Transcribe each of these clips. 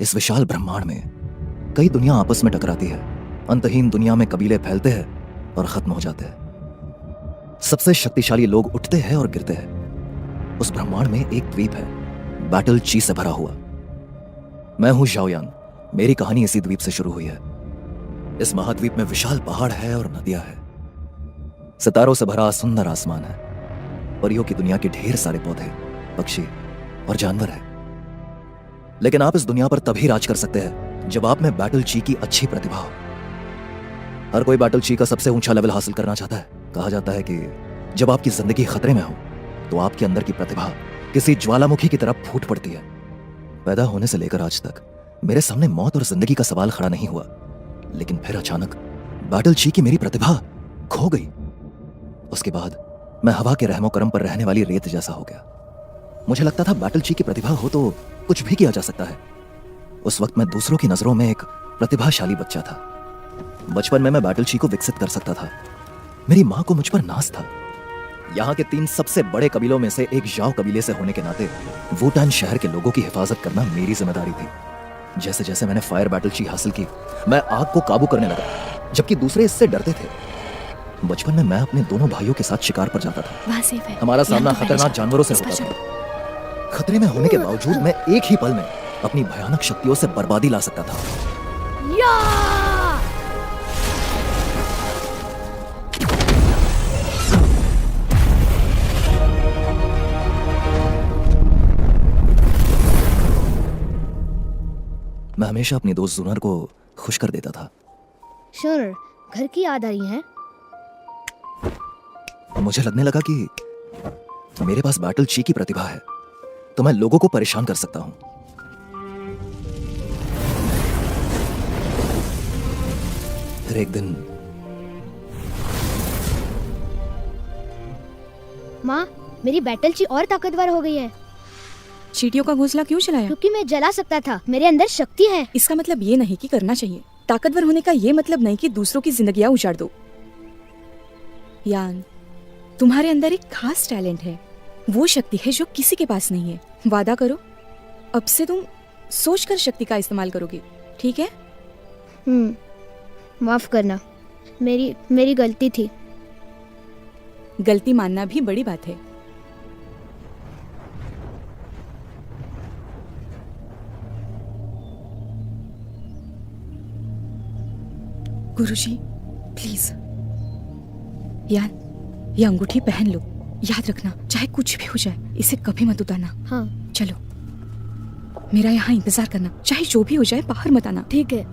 इस विशाल ब्रह्मांड में कई दुनिया आपस में टकराती है। अंतहीन दुनिया में कबीले फैलते हैं और खत्म हो जाते हैं। सबसे शक्तिशाली लोग उठते हैं और गिरते हैं। उस ब्रह्मांड में एक द्वीप है, बैटल ची से भरा हुआ। मैं हूं ज़ाओयान। मेरी कहानी इसी द्वीप से शुरू हुई है। इस महाद्वीप में विशाल पहाड़ है और नदियां है। सितारों से भरा सुंदर आसमान है। परियों की दुनिया के ढेर सारे पौधे, पक्षी और जानवर है। लेकिन आप इस दुनिया पर तभी राज कर सकते हैं जब आप में बैटल ची की अच्छी प्रतिभा हो। हर कोई बैटल ची का सबसे ऊंचा लेवल हासिल करना चाहता है। कहा जाता है कि जब आपकी जिंदगी खतरे में हो तो आपके अंदर की प्रतिभा किसी ज्वालामुखी की तरफ फूट पड़ती है। पैदा होने से लेकर आज तक मेरे सामने मौत और जिंदगी का सवाल खड़ा नहीं हुआ, लेकिन फिर अचानक बैटल ची की मेरी प्रतिभा खो गई। उसके बाद मैं हवा के रहमो करम पर रहने वाली रेत जैसा हो गया। मुझे लगता था बैटल ची की प्रतिभा हो तो कुछ भी किया जा सकता है। उस वक्त मैं दूसरों की नजरों में एक प्रतिभाशाली बच्चा था। बचपन में मैं बैटल ची को विकसित कर सकता था। मेरी मां को मुझ पर नाज था। यहाँ के 3 सबसे बड़े कबीलों में से एक जाओ कबीले से होने के नाते वुटान शहर के लोगों की हिफाजत करना मेरी जिम्मेदारी थी। जैसे जैसे मैंने फायर बैटल ची हासिल की, मैं आग को काबू करने लगा, जबकि दूसरे इससे डरते थे। बचपन में मैं अपने दोनों भाइयों के साथ शिकार पर जाता था। हमारा सामना खतरनाक जानवरों से होता था। खतरे में होने के बावजूद मैं एक ही पल में अपनी भयानक शक्तियों से बर्बादी ला सकता था। मैं हमेशा अपनी दोस्त जुनर को खुश कर देता था। शुनर, घर की याद आ रही है। मुझे लगने लगा कि मेरे पास बैटल ची की प्रतिभा है तो मैं लोगों को परेशान कर सकता हूं। फिर एक दिन माँ, मेरी बैटल ची और ताकतवर हो गई है। चींटियों का घोंसला क्यों चलाया? क्योंकि मैं जला सकता था। मेरे अंदर शक्ति है। इसका मतलब ये नहीं कि करना चाहिए। ताकतवर होने का ये मतलब नहीं कि दूसरों की जिंदगियां उजाड़ दो। यान, तुम्हारे अंदर एक खास टैलेंट है। वो शक्ति है जो किसी के पास नहीं है। वादा करो, अब से तुम सोचकर शक्ति का इस्तेमाल करोगे, ठीक है? माफ करना, मेरी गलती थी। गलती मानना भी बड़ी बात है। गुरुजी, प्लीज यार, ये अंगूठी पहन लो। याद रखना, चाहे कुछ भी हो जाए, इसे कभी मत उतारना। हाँ। चलो, मेरा यहाँ इंतजार करना। चाहे जो भी हो जाए, बाहर मत आना। ठीक है।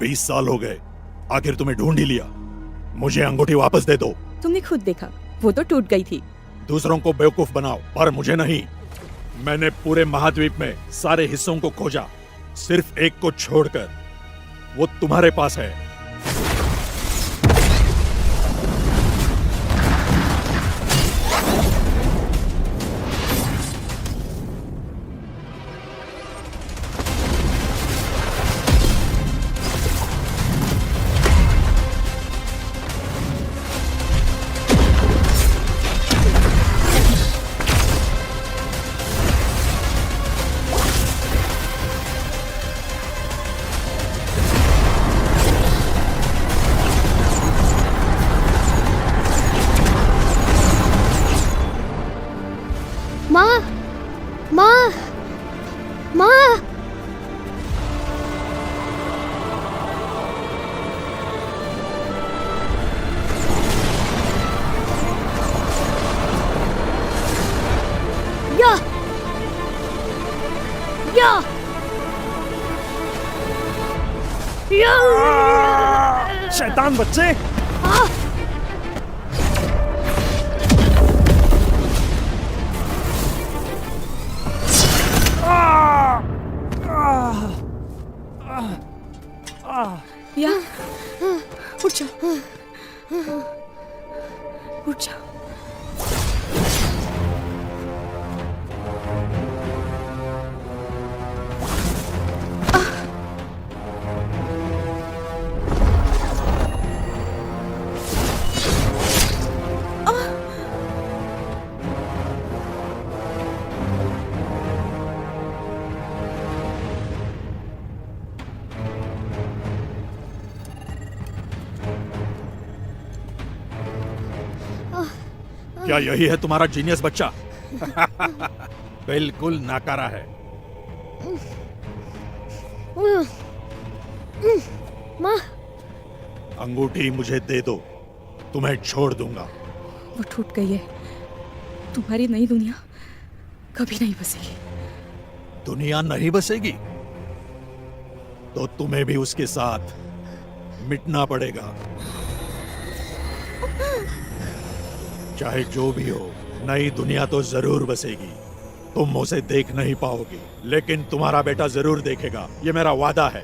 बीस साल हो गए, आखिर तुम्हें ढूंढ ही लिया। मुझे अंगूठी वापस दे दो। तुमने खुद देखा, वो तो टूट गई थी। दूसरों को बेवकूफ बनाओ, पर मुझे नहीं। मैंने पूरे महाद्वीप में सारे हिस्सों को खोजा, सिर्फ एक को छोड़कर। वो तुम्हारे पास है। माँ, शैतान बच्चे! क्या यही है तुम्हारा जीनियस बच्चा? बिल्कुल नाकारा है। माँ, अंगूठी मुझे दे दो, तुम्हें छोड़ दूंगा। वो टूट गई है। तुम्हारी नई दुनिया कभी नहीं बसेगी। दुनिया नहीं बसेगी तो तुम्हें भी उसके साथ मिटना पड़ेगा। चाहे जो भी हो, नई दुनिया तो जरूर बसेगी। तुम उसे देख नहीं पाओगी, लेकिन तुम्हारा बेटा जरूर देखेगा। ये मेरा वादा है।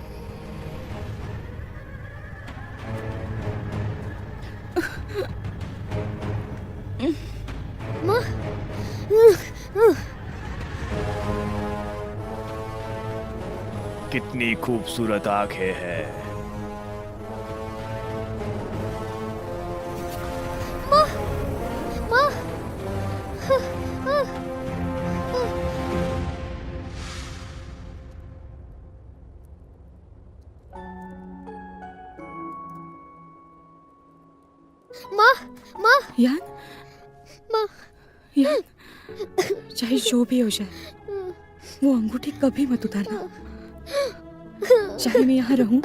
माँ, कितनी खूबसूरत आंखें हैं। माँ, माँ, माँ, यान, माँ, यान, चाहे जो भी हो जाए, वो अंगूठी कभी मत उतारना। चाहे मैं यहाँ रहूं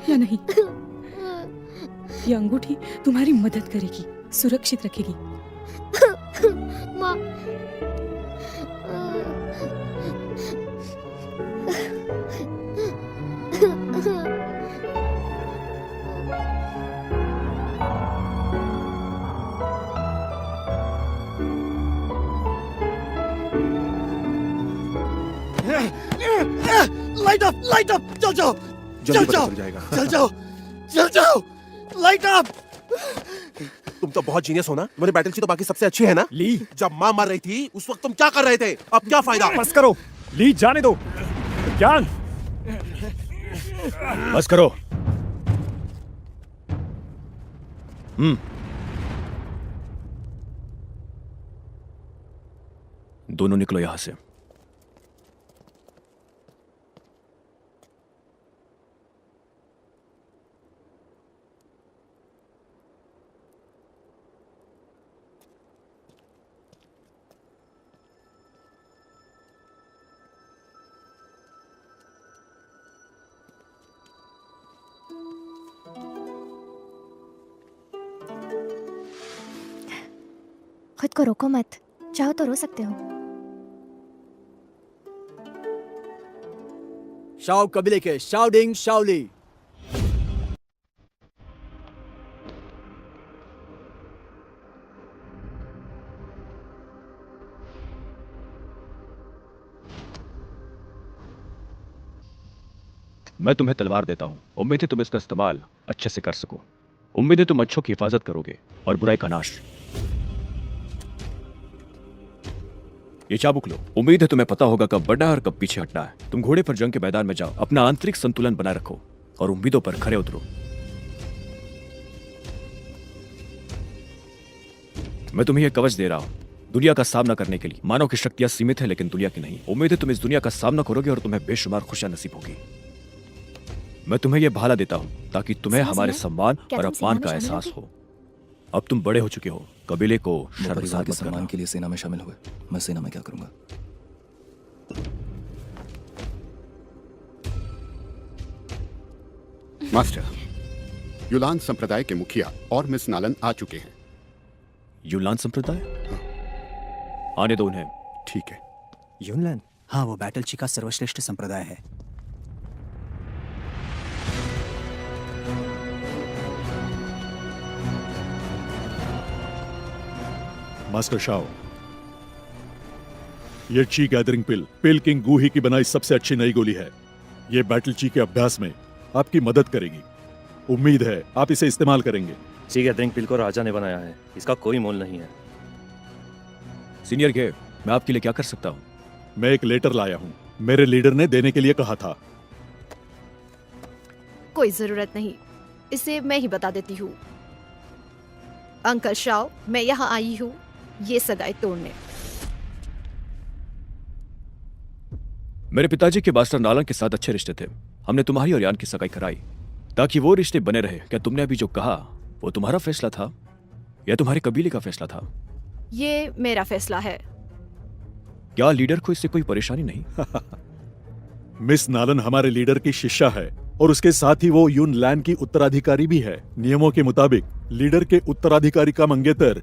या नहीं, ये अंगूठी तुम्हारी मदद करेगी, सुरक्षित रखेगी। माँ। लाइट अप, चल जाओ, जल्दी पता चल जाएगा। चल जाओ, लाइट अप। तुम तो बहुत जीनियस हो ना। तुम्हारी बैटल सी तो बाकी सबसे अच्छी है ना। ली, जब माँ मर रही थी उस वक्त तुम क्या कर रहे थे? अब क्या फायदा? बस करो। ली, जाने दो। ज्ञान, बस करो। दोनों निकलो यहां से। खुद को रोको मत, चाहो तो रो सकते हो। शाओ कबीले के शाओडिंग शाओली। मैं तुम्हें तलवार देता हूं। उम्मीद है तुम इसका इस्तेमाल अच्छे से कर सको। उम्मीद है तुम अच्छों की हिफाजत करोगे और बुराई का नाश। ये चाबुक लो। उम्मीद है तुम्हें पता होगा कब बढ़ना है और कब पीछे हटना है। तुम घोड़े पर जंग के मैदान में जाओ, अपना आंतरिक संतुलन बनाए रखो और उम्मीदों पर खरे उतरो। मैं तुम्हें यह कवच दे रहा हूं दुनिया का सामना करने के लिए। मानव की शक्तियां सीमित है लेकिन दुनिया की नहीं। उम्मीद है तुम इस दुनिया का सामना करोगे और तुम्हें बेशुमार खुशियां नसीब होगी। मैं तुम्हें यह भाला देता हूं ताकि तुम्हें समझ हमारे गया? सम्मान क्या और तुम अपमान सेना का में शामिल एहसास हो। अब तुम बड़े हो चुके हो, कबीले को वो परिवार शर्मसार के मत सम्मान करना। के लिए सेना में शामिल हुए। मैं सेना में क्या करूंगा? मास्टर, युलान संप्रदाय के मुखिया और मिस नालन आ चुके हैं। यूलान संप्रदाय? आने दो उन्हें। ठीक है। यूनलैंड, हाँ, वो बैटलची का सर्वश्रेष्ठ संप्रदाय है। मास्टर शाओ, ये ची गैदरिंग पिल किंग गूही की बनाई सबसे अच्छी नई गोली है। ये बैटल ची के अभ्यास में आपकी मदद करेगी। उम्मीद है आप इसे इस्तेमाल करेंगे। ची गैदरिंग पिल को राजा ने बनाया है, इसका कोई मोल नहीं है। सीनियर के, मैं आपके लिए क्या कर सकता हूं? मैं एक लेटर लाया हूं, मेरे लीडर ने देने के लिए कहा था। कोई जरूरत नहीं, इसे मैं ही बता देती हूँ। अंकल शाओ, मैं यहाँ आई हूँ ये सगाई तोड़ने। मेरे पिताजी के मास्टर नालन के साथ अच्छे रिश्ते थे। हमने तुम्हारी और यान की सगाई कराई ताकि वो रिश्ते बने रहे। क्या तुमने अभी जो कहा वो तुम्हारा फैसला था यह तुम्हारे कबीले का फैसला था। ये मेरा फैसला है। क्या लीडर को इससे कोई परेशानी नहीं? मिस नालन हमारे लीडर की शिष्या है और उसके साथ ही वो यून लैंड की उत्तराधिकारी भी है। नियमों के मुताबिक लीडर के उत्तराधिकारी का मंगेतर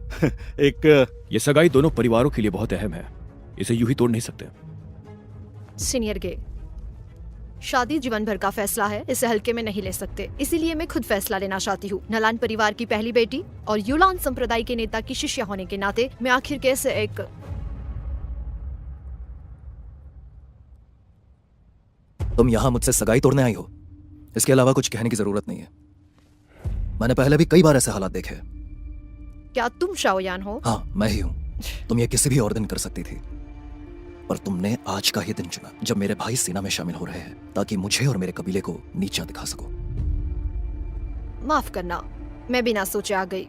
एक ये सगाई दोनों परिवारों के लिए बहुत अहम है, इसे यूं ही तोड़ नहीं सकते। सीनियर गे, शादी जीवन भर का फैसला है, इसे हल्के में नहीं ले सकते। इसीलिए मैं खुद फैसला लेना चाहती हूँ। नलान परिवार की पहली बेटी और युलान संप्रदाय के नेता की शिष्य होने के नाते मैं आखिर कैसे एक तुम यहां मुझसे सगाई तोड़ने आई हो, इसके अलावा कुछ कहने की जरूरत नहीं है। मैंने पहले भी कई बार ऐसे हालात देखे। क्या तुम शाओयान हो? हाँ, मैं ही हूं। तुम ये किसी भी और दिन कर सकती थी, पर तुमने आज का ही दिन चुना जब मेरे भाई सेना में शामिल हो रहे हैं, ताकि मुझे और मेरे कबीले को नीचा दिखा सको। माफ करना, मैं बिना सोचे आ गई।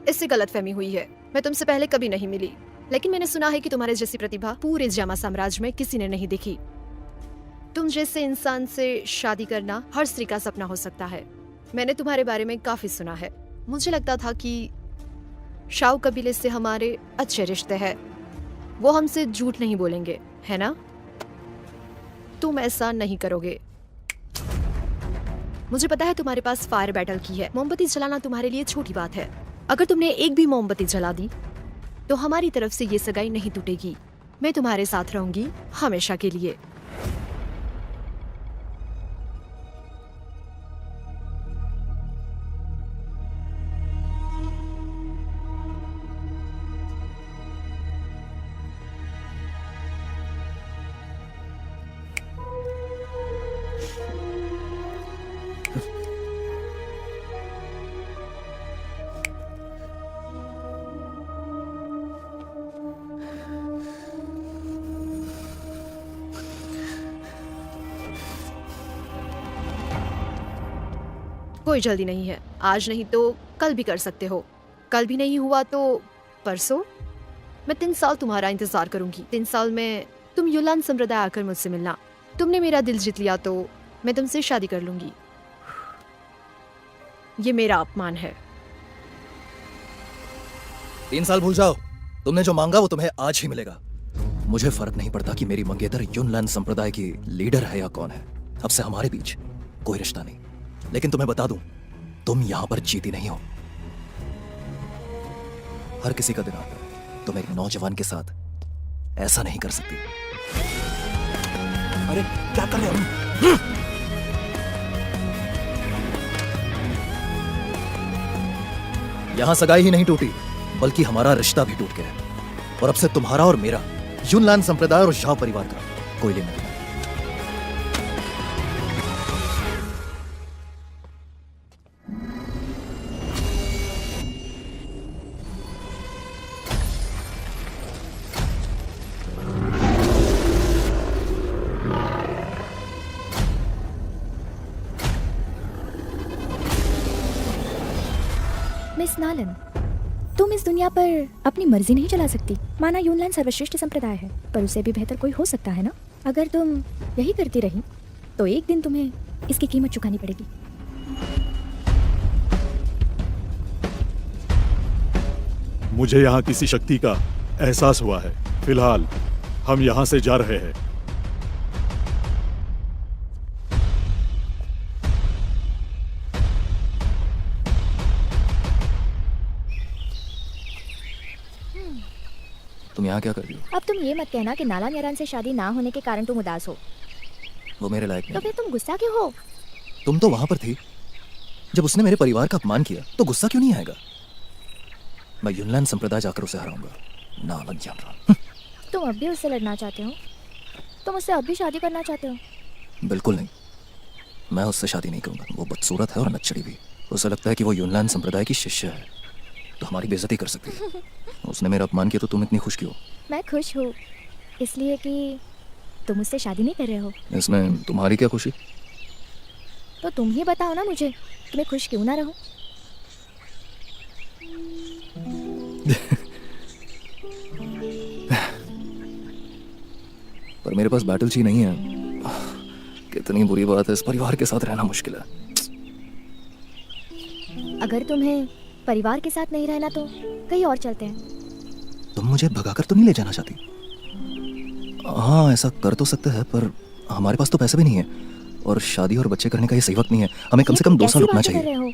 इससे गलतफहमी हुई है। मैं तुमसे पहले कभी नहीं मिली, लेकिन मैंने सुना है कि तुम्हारे जैसी प्रतिभा पूरे जामा साम्राज्य में किसी ने नहीं देखी। तुम जैसे इंसान से शादी करना हर स्त्री का सपना हो सकता है। मैंने तुम्हारे बारे में काफी सुना है। मुझे लगता था कि शाओ कबीले से हमारे अच्छे रिश्ते हैं, वो हमसे झूठ नहीं बोलेंगे, है ना? तुम ऐसा नहीं करोगे। मुझे पता है तुम्हारे पास फायर बैटल की है। मोमबत्ती जलाना तुम्हारे लिए छोटी बात है। अगर तुमने एक भी मोमबत्ती जला दी तो हमारी तरफ से ये सगाई नहीं टूटेगी। मैं तुम्हारे साथ रहूंगी हमेशा के लिए। कोई जल्दी नहीं है। आज नहीं तो कल भी कर सकते हो। कल भी नहीं हुआ तो परसों। मैं 3 साल तुम्हारा इंतजार करूंगी। 3 साल में तुम युलान संप्रदाय आकर मुझसे मिलना। तुमने मेरा दिल जीत लिया तो मैं तुमसे शादी कर लूंगी। ये मेरा अपमान है। 3 साल भूल जाओ। तुमने जो मांगा वो तुम्हें आज ही मिलेगा। मुझे फर्क नहीं पड़ता कि मेरी मंगेतर यूनलैंड संप्रदाय की लीडर है या कौन है। अब से हमारे बीच कोई रिश्ता नहीं। लेकिन तुम्हें बता दूं, तुम यहां पर जीती नहीं हो। हर किसी का दिन आता है। तुम एक नौजवान के साथ ऐसा नहीं कर सकती। अरे क्या कर रहे हो? यहां सगाई ही नहीं टूटी, बल्कि हमारा रिश्ता भी टूट गया। और अब से तुम्हारा और मेरा, यूनलैंड संप्रदाय और झाओ परिवार का कोई लेना देना नहीं। मिस नालन, तुम इस दुनिया पर अपनी मर्जी नहीं चला सकती। माना यूनलैंड सर्वश्रेष्ठ संप्रदाय है, पर उसे भी बेहतर कोई हो सकता है ना। अगर तुम यही करती रही तो एक दिन तुम्हें इसकी कीमत चुकानी पड़ेगी। मुझे यहाँ किसी शक्ति का एहसास हुआ है। फिलहाल हम यहाँ से जा रहे हैं। तुम यहाँ क्या कर रही हो? अब तुम ये मत कहना कि नालान यारान से शादी ना होने के कारण तुम उदास हो। वो मेरे लायक तो नहीं। फिर तुम गुस्सा क्यों हो? तुम तो वहां पर थी जब उसने मेरे परिवार का अपमान किया, तो गुस्सा क्यों नहीं आएगा? मैं यूनलैंड संप्रदाय जाकर उसे हराऊंगा। नालन यारान। तुम अब भी उससे लड़ना चाहते हो? तुम उससे अब भी शादी करना चाहते हो? बिल्कुल नहीं। मैं उससे शादी नहीं करूंगा। वो बदसूरत है और नच्चड़ी भी। उसे लगता है कि वो यूनलैंड संप्रदाय की शिष्य है, तो हमारी बेइज्जती कर सकती है। उसने मेरा अपमान किया तो तुम इतनी खुश क्यों? मैं खुश हूँ इसलिए कि तुम उससे शादी नहीं कर रहे हो। इसमें तुम्हारी क्या खुशी? तो तुम ही बताओ ना मुझे कि मैं खुश क्यों ना रहूं। पर मेरे पास बैटल ची नहीं है। कितनी बुरी बात है। इस परिवार के साथ रहना मुश्किल है। अगर तुम्हें परिवार के साथ नहीं रहना तो कहीं और चलते हैं। तुम मुझे भगाकर तो नहीं ले जाना चाहती? हाँ, ऐसा कर तो सकते हैं, पर हमारे पास तो पैसे भी नहीं है और शादी और बच्चे करने का ये सही वक्त नहीं है। हमें कम से कम 2 साल रुकना कैसी बातें कर चाहिए। रहे हो?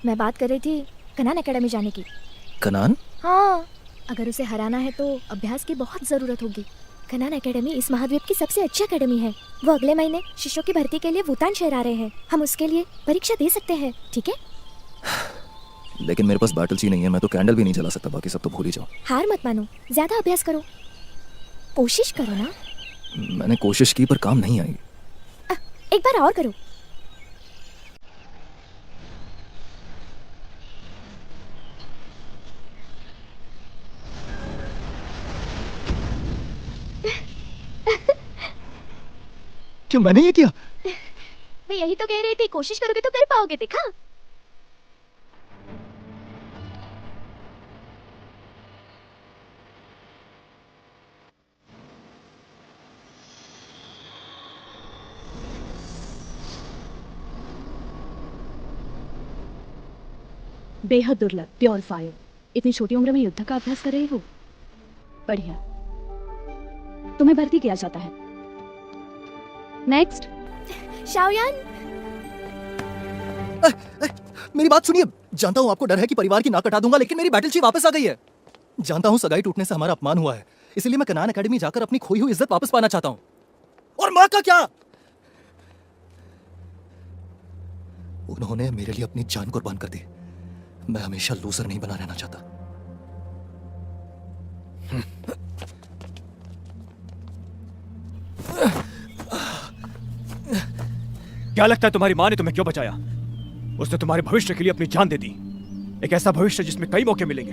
मैं बात कर रही थी कनान एकेडमी जाने की। कनान? हाँ, अगर उसे हराना है तो अभ्यास की बहुत जरूरत होगी। कनान एकेडमी इस महाद्वीप की सबसे अच्छी एकेडमी है। वो अगले महीने शिष्यों की भर्ती के लिए वुतान शहर आ रहे हैं। हम उसके लिए परीक्षा दे सकते हैं, ठीक है? लेकिन मेरे पास बैटल ची नहीं है, मैं तो कैंडल भी नहीं जला सकता, बाकी सब तो भूल ही जाओ। हार मत मानो, ज्यादा अभ्यास करो, कोशिश करो ना। मैंने कोशिश की पर काम नहीं आई। एक बार और करो। क्यों मैंने ये किया? मैं यही तो कह रही थी, कोशिश करोगे तो कर पाओगे, देखा? बेहद दुर्लभ, प्योर फायर। इतनी छोटी उम्र में युद्ध का अभ्यास कर रही हो, बढ़िया। तुम्हें भर्ती किया जाता है। नेक्स्ट। शाओयान, मेरी बात सुनिए। जानता हूँ आपको डर है कि परिवार की नाक कटा दूंगा, लेकिन मेरी बैटल ची वापस आ गई है। जानता हूँ सगाई टूटने से हमारा अपमान हुआ है, इसलिए मैं कनान एकेडमी जाकर अपनी खोई हुई इज्जत वापस पाना चाहता हूँ। और माँ का क्या? उन्होंने मेरे लिए अपनी जान कुर्बान कर दी। मैं हमेशा लूजर नहीं बना रहना चाहता। क्या लगता है तुम्हारी माँ ने तुम्हें क्यों बचाया? उसने तुम्हारे भविष्य के लिए अपनी जान दे दी। एक ऐसा भविष्य जिसमें कई मौके मिलेंगे,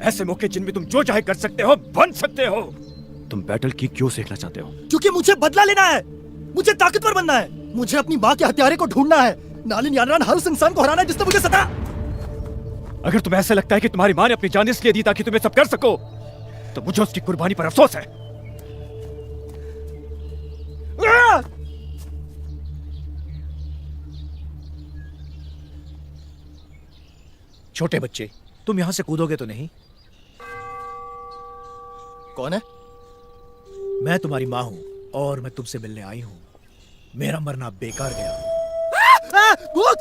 ऐसे मौके जिनमें तुम जो चाहे कर सकते हो, बन सकते हो। तुम बैटल की क्यों सीखना चाहते हो? क्योंकि मुझे बदला लेना है, मुझे ताकतवर बनना है, मुझे अपनी माँ के हत्यारे को ढूंढना है। नालिन यानरान हर उस इंसान को हराना है जिसने मुझे सता। अगर तुम्हें ऐसा लगता है कि तुम्हारी माँ ने अपनी जान इसलिए दी ताकि तुम्हें सब कर सको, तो मुझे उसकी कुर्बानी पर अफसोस है। छोटे बच्चे, तुम यहां से कूदोगे तो नहीं? कौन है? मैं तुम्हारी माँ हूं और मैं तुमसे मिलने आई हूं। मेरा मरना बेकार गया। भूत!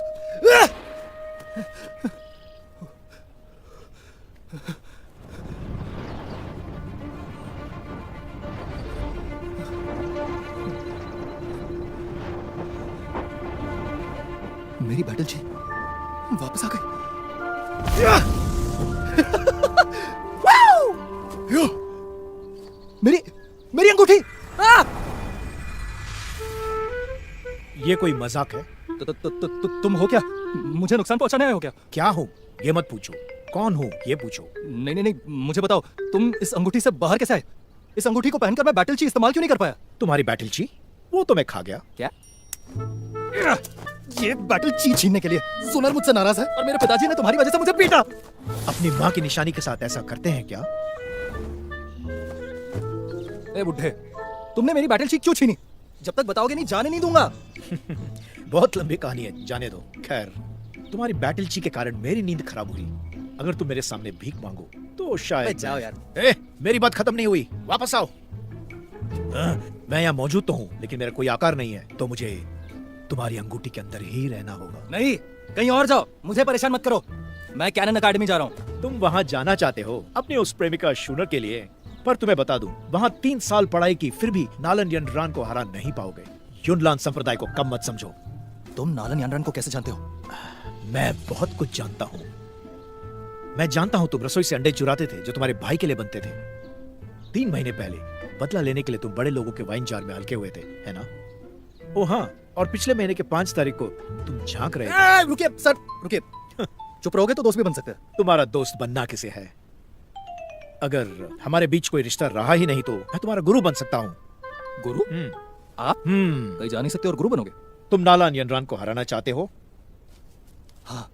मेरी बैटल ची वापस आ गई। मेरी अंगूठी! ये कोई मजाक है? तुम हो क्या? मुझे नुकसान पहुंचाने आए हो क्या? क्या हूं ये मत पूछो, कौन हूं ये पूछो। नहीं, मुझे बताओ, तुम इस अंगूठी से बाहर कैसे आए? इस अंगूठी को पहनकर मैं बैटल ची इस्तेमाल क्यों नहीं कर पाया? तुम्हारी बैटल ची? वो तो मैं खा गया। क्या? ये बैटल ची छीनने के लिए सुनर मुझसे नाराज है और मेरे पिताजी ने तुम्हारी वजह से मुझे पीटा। अपनी माँ की निशानी के साथ ऐसा करते हैं क्या? ए बुड्ढे, तुमने मेरी बैटल ची क्यों छीनी? जब तक बताओगे नहीं जाने नहीं दूंगा। बहुत लंबी कहानी है, जाने दो। खैर, तुम्हारी बैटल ची के कारण मेरी नींद खराब हुई। अगर तुम मेरे सामने भीख मांगो तो शायद। जाओ यार। मेरी बात खत्म नहीं हुई, वापस आओ। मैं यहाँ मौजूद तो हूँ, लेकिन मेरा कोई आकार नहीं है, तो मुझे तुम्हारी अंगूठी के अंदर ही रहना होगा। नहीं, कहीं और जाओ, मुझे परेशान मत करो। मैं कैनन एकेडमी जा रहा हूँ। तुम वहाँ जाना चाहते हो अपनी उस प्रेमिका शूनर के लिए, पर तुम्हें बता दूं, वहाँ 3 साल पढ़ाई की फिर भी नालन यानरान को हरा नहीं पाओगे। युनलान संप्रदाय को कम मत समझो। तुम नालन यानरान को कैसे जानते हो? मैं बहुत कुछ जानता हूँ। मैं जानता हूँ तुम रसोई से अंडे चुराते थे जो तुम्हारे भाई के लिए बनते थे। 3 महीने पहले बदला लेने के लिए तुम बड़े लोगों के वाइन जार में हल्के हुए थे, है ना? ओ हाँ, और पिछले महीने के 5 तारीख को तुम झांक रहे थे। रुकिए सर, रुकिए। चुप रहोगे तो दोस्त भी बन सकते हैं। तुम्हारा दोस्त बनना किसे है? अगर हमारे बीच कोई रिश्ता रहा ही नहीं तो मैं तुम्हारा गुरु बन सकता हूँ। गुरु? आप कहीं जा नहीं सकते और गुरु बनोगे? तुम नालान यानरान को हराना चाहते हो? हाँ।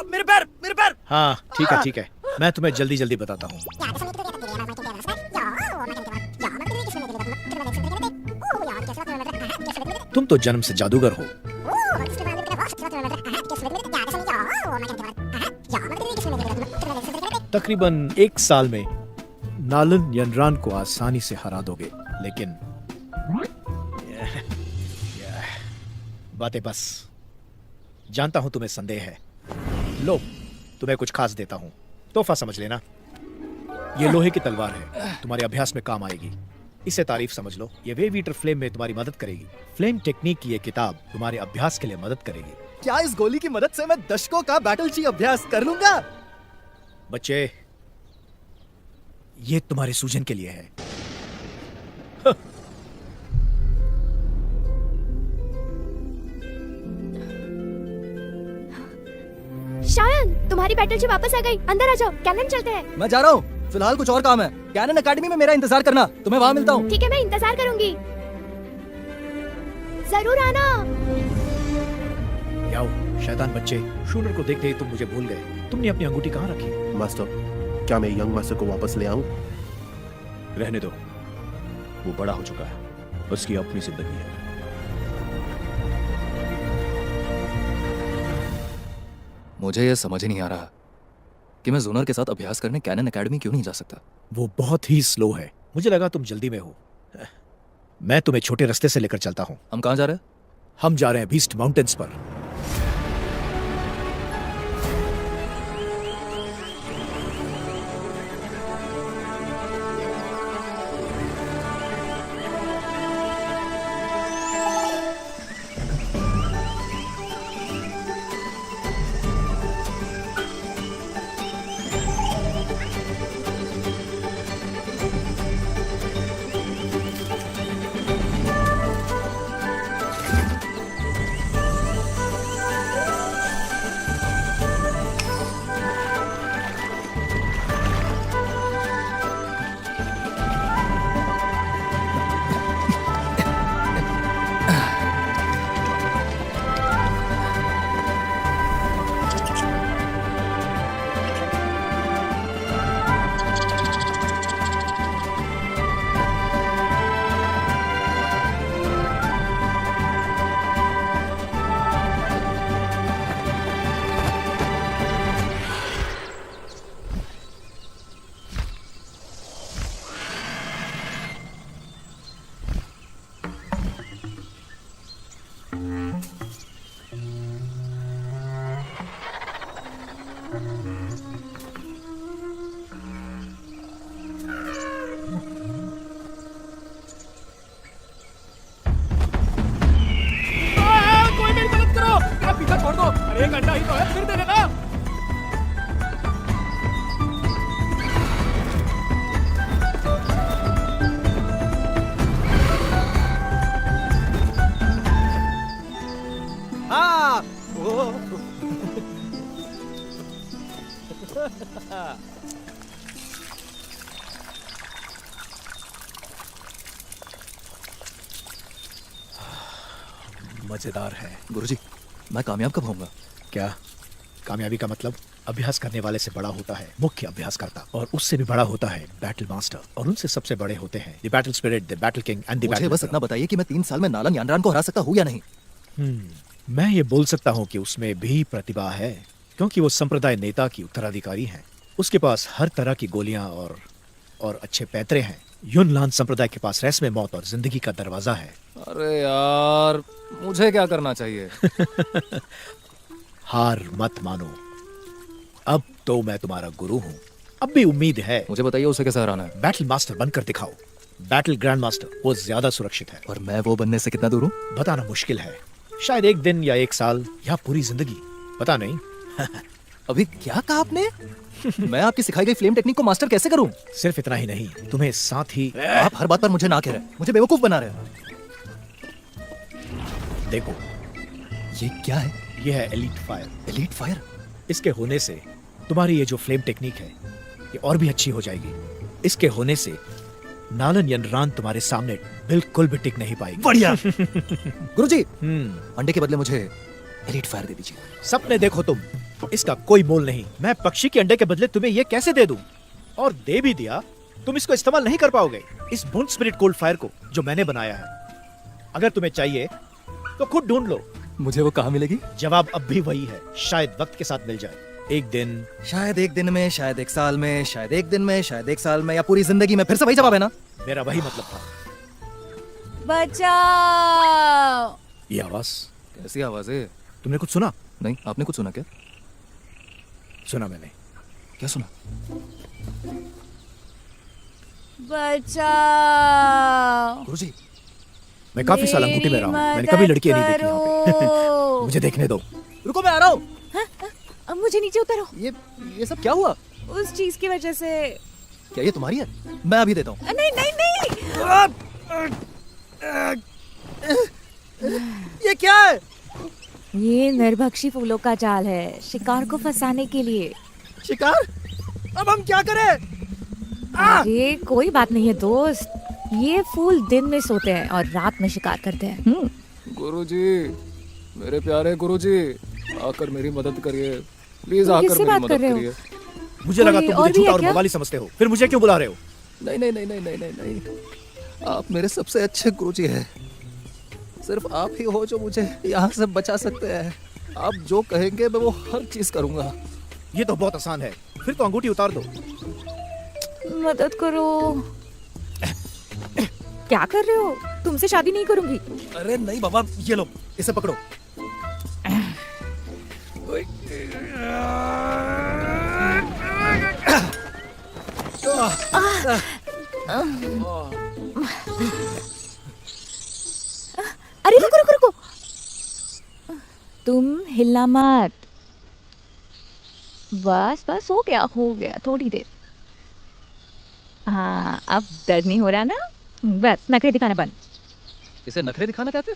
मेरे पैर, मेरे पैर। हाँ, ठीक है। मैं तुम्हें जल्दी जल्दी बताता हूँ। तुम तो जन्म से जादूगर हो। तकरीबन 1 साल में नालन यनरान को आसानी से हरा दोगे, लेकिन बातें बस। जानता हूं तुम्हें संदेह है। लो, तुम्हें कुछ खास देता हूं, तोहफा समझ लेना। ये लोहे की तलवार है, तुम्हारे अभ्यास में काम आएगी। इसे तारीफ समझ लो, ये वेव ईटर फ्लेम में तुम्हारी मदद करेगी। फ्लेम टेक्निक की ये किताब तुम्हारे अभ्यास के लिए मदद करेगी। क्या इस गोली की मदद से मैं दशकों का बैटल ची अभ्यास कर लूंगा? बच्चे, ये तुम्हारे सूजन के लिए है। शायन, तुम्हारी बैटल जी वापस आ गई। अंदर आ जाओ, कैनन चलते हैं। मैं जा रहा हूँ, फिलहाल कुछ और काम है। कैनन एकेडमी में मेरा इंतजार करना, तुम्हें वहां मिलता हूँ। ठीक है, मैं इंतजार करूंगी। जरूर आना। याओ, शैतान बच्चे, शूनर को देखते ही तुम मुझे भूल गए। तुमने अपनी अंगूठी कहाँ रखी? मास्टर, क्या मैं यंग मास्टर को वापस ले आऊं? रहने दो, वो बड़ा हो चुका है, उसकी अपनी जिंदगी है। मुझे ये समझ ही नहीं आ रहा कि मैं जूनर के साथ अभ्यास करने कैनन एकेडमी क्यों नहीं जा सकता। वो बहुत ही स्लो है। मुझे लगा तुम जल्दी में हो। मैं तुम्हें छोटे रास्ते से लेकर चलता हूँ। हम कहाँ जा रहे हैं? हम जा रहे हैं बीस्ट माउंटेन्स पर। मजेदार है। गुरुजी, मैं कामयाब कब होऊंगा? क्या कामयाबी का मतलब? अभ्यास करने वाले से बड़ा होता है मुख्य अभ्यास करता, और उससे भी बड़ा होता है बैटल मास्टर, और उनसे सबसे बड़े होते हैं the battle spirit, the battle king and the मुझे बैटल। बस इतना बताइए कि मैं 3 साल में नालन यानरान को हरा सकता हूँ या नहीं? मैं ये बोल सकता हूँ कि उसमें भी प्रतिभा है, क्योंकि वो संप्रदाय नेता की उत्तराधिकारी है। उसके पास हर तरह की गोलियां और अच्छे पैतरे हैं। युनलान संप्रदाय के पास रहस्य में मौत और जिंदगी का दरवाजा है। अरे यार, मुझे क्या करना चाहिए? हार मत मानो, अब तो मैं तुम्हारा गुरु हूँ। अब भी उम्मीद है। मुझे बताइए उसे कैसे हराना है? बैटल मास्टर बनकर दिखाओ। बैटल ग्रैंड मास्टर वो ज्यादा सुरक्षित है। और मैं वो बनने से कितना दूर हूँ? बताना मुश्किल है, शायद 1 दिन या 1 साल या पूरी जिंदगी, पता नहीं। अभी क्या कहा आपने? मैं आपकी सिखाई गई फ्लेम टेक्निक को मास्टर कैसे करूं? सिर्फ इतना ही नहीं, तुम्हें साथ ही। आप हर बात पर मुझे ना कह रहे, मुझे बेवकूफ बना रहे हैं। देखो, ये क्या है? ये है एलीट फायर। Elite fire? इसके होने से तुम्हारी ये जो फ्लेम टेक्निक है ये और भी अच्छी हो जाएगी। इसके होने से नालन यनरान तुम्हारे सामने बिल्कुल भी टिक नहीं पाएगी। बढ़िया। गुरुजी, अंडे के बदले मुझे एलीट फायर दे दीजिए। सपने देखो तुम, इसका कोई मोल नहीं। मैं पक्षी के अंडे के बदले तुम्हें ये कैसे दे दूं? और दे भी दिया, तुम इसको इस्तेमाल नहीं कर पाओगे, इस बूंद स्पिरिट कोल्ड फायर को जो मैंने बनाया है। अगर तुम्हें चाहिए तो खुद ढूंढ लो। मुझे वो कहाँ मिलेगी? जवाब अब भी वही है, शायद वक्त के साथ मिल जाए। एक दिन, शायद एक दिन में, शायद एक साल में, शायद एक दिन में, शायद एक साल में, या पूरी जिंदगी में। फिर से वही जवाब है ना? मेरा वही मतलब था। बचाओ। ये आवाज, कैसी आवाज है? तुमने कुछ सुना? नहीं, आपने कुछ सुना क्या? सुना मैंने। क्या सुना? बचाओ। गुरुजी, मैं काफी साल अंगूठी में रहा हूँ, मैंने कभी लड़की नहीं देखी यहाँ पे। मुझे देखने दो। रुको, मैं आ रहा हूँ। अब मुझे नीचे उतारो। ये सब क्या हुआ? उस चीज की वजह से। क्या ये तुम्हारी है? मैं अभी देता हूँ। नहीं नहीं नहीं। ये क्या है? ये नरभक्षी फूलों का जाल है, शिकार को फंसाने के लिए। शिकार? अब हम क्या करें? ये कोई बात नहीं है दोस्त, ये फूल दिन में सोते हैं और रात में शिकार करते हैं। गुरुजी, मेरे प्यारे गुरुजी, आकर मेरी मदद करिए प्लीज, आकर किससे मेरी बात कर मदद रहे हो? करिए। मुझे लगा तुम और मुझे भी झूठा है और क्या? बवाली समझते हो, फिर मुझे क्यों बुला रहे हो? नहीं नहीं नहीं नहीं नहीं नहीं नहीं, आप मेरे सबसे अच्छे गुरुजी हैं। सिर्फ आप ही हो जो मुझे यहाँ से बचा सकते हैं। आप जो कहेंगे मैं वो हर चीज करूंगा। ये तो बहुत आसान है, फिर तो अंगूठी उतार दो। मदद करो। क्या कर रहे हो? तुमसे शादी नहीं करूंगी। अरे नहीं बाबा, ये लो, इसे पकड़ो। अरे रुको रुको रुको, तुम हिलना मत। बस बस, हो गया थोड़ी देर। हाँ, अब दर्द नहीं हो रहा ना? बस नखरे दिखाना बंद। इसे नखरे दिखाना कहते?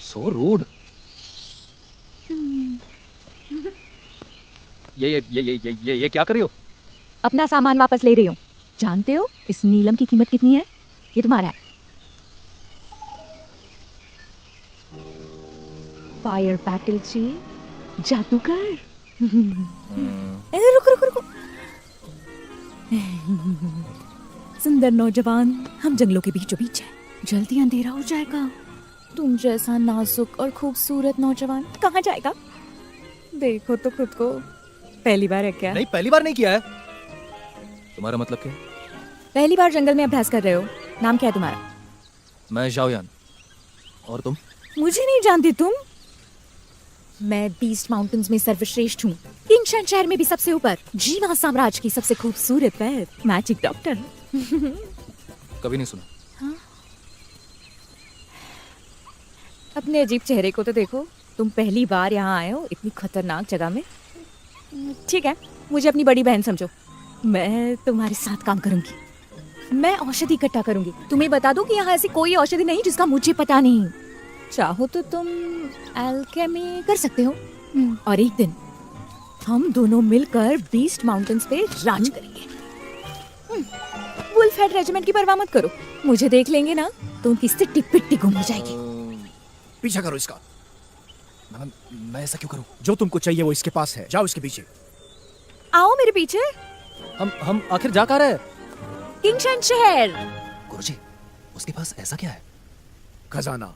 So rude. ये क्या कर रही हो? अपना सामान वापस ले रही हूँ। जानते हो इस नीलम की कीमत कितनी है? ये तुम्हारा है। फायर बैटल जी, जादूगर। रुको रुको रुको। सुंदर नौजवान, हम जंगलों के बीचों बीच हैं, जल्दी अंधेरा हो जाएगा। तुम जैसा नाजुक और खूबसूरत नौजवान कहाँ जाएगा? देखो तो खुद को। पहली बार है क्या? नहीं, पहली बार नहीं किया है। तुम्हारा मतलब क्या? पहली बार जंगल में अभ्यास कर रहे हो। नाम क्या है तुम्हारा? मैं जाओयान। और तुम? मुझे नहीं जानती तुम? मैं बीस्ट माउंटेन्स में सर्वश्रेष्ठ हूँ, किंगशन शहर में भी सबसे ऊपर, जीवा साम्राज्य की सबसे खूबसूरत वैद, मैजिक डॉक्टर। कभी नहीं सुना। हाँ? अपने अजीब चेहरे को तो देखो। तुम पहली बार यहाँ आए हो इतनी खतरनाक जगह में। ठीक है, मुझे अपनी बड़ी बहन समझो। मैं तुम्हारे साथ काम करूंगी। मैं औषधि इकट्ठा करूंगी। तुम्हें बता दूं कि यहाँ ऐसी कोई औषधि नहीं जिसका मुझे पता नहीं। चाहो तो तुम एल्केमी कर सकते हो। और एक दिन हम दोनों मिलकर बीस्ट माउंटेन्स पे राज करेंगे। वुल्फ हेड रेजिमेंट की परवाह मत करो, मुझे देख लेंगे ना तो उनकी सिट्टी पिट्टी गुम हो जाएगी। पीछा करो इसका। मैं ऐसा क्यों करूं? जो तुमको चाहिए वो इसके पास है, जाओ इसके पीछे। आओ मेरे पीछे। हम आखिर जा कहाँ रहे? किंगशन शहर। गुरुजी, उसके पास ऐसा क्या है? खजाना।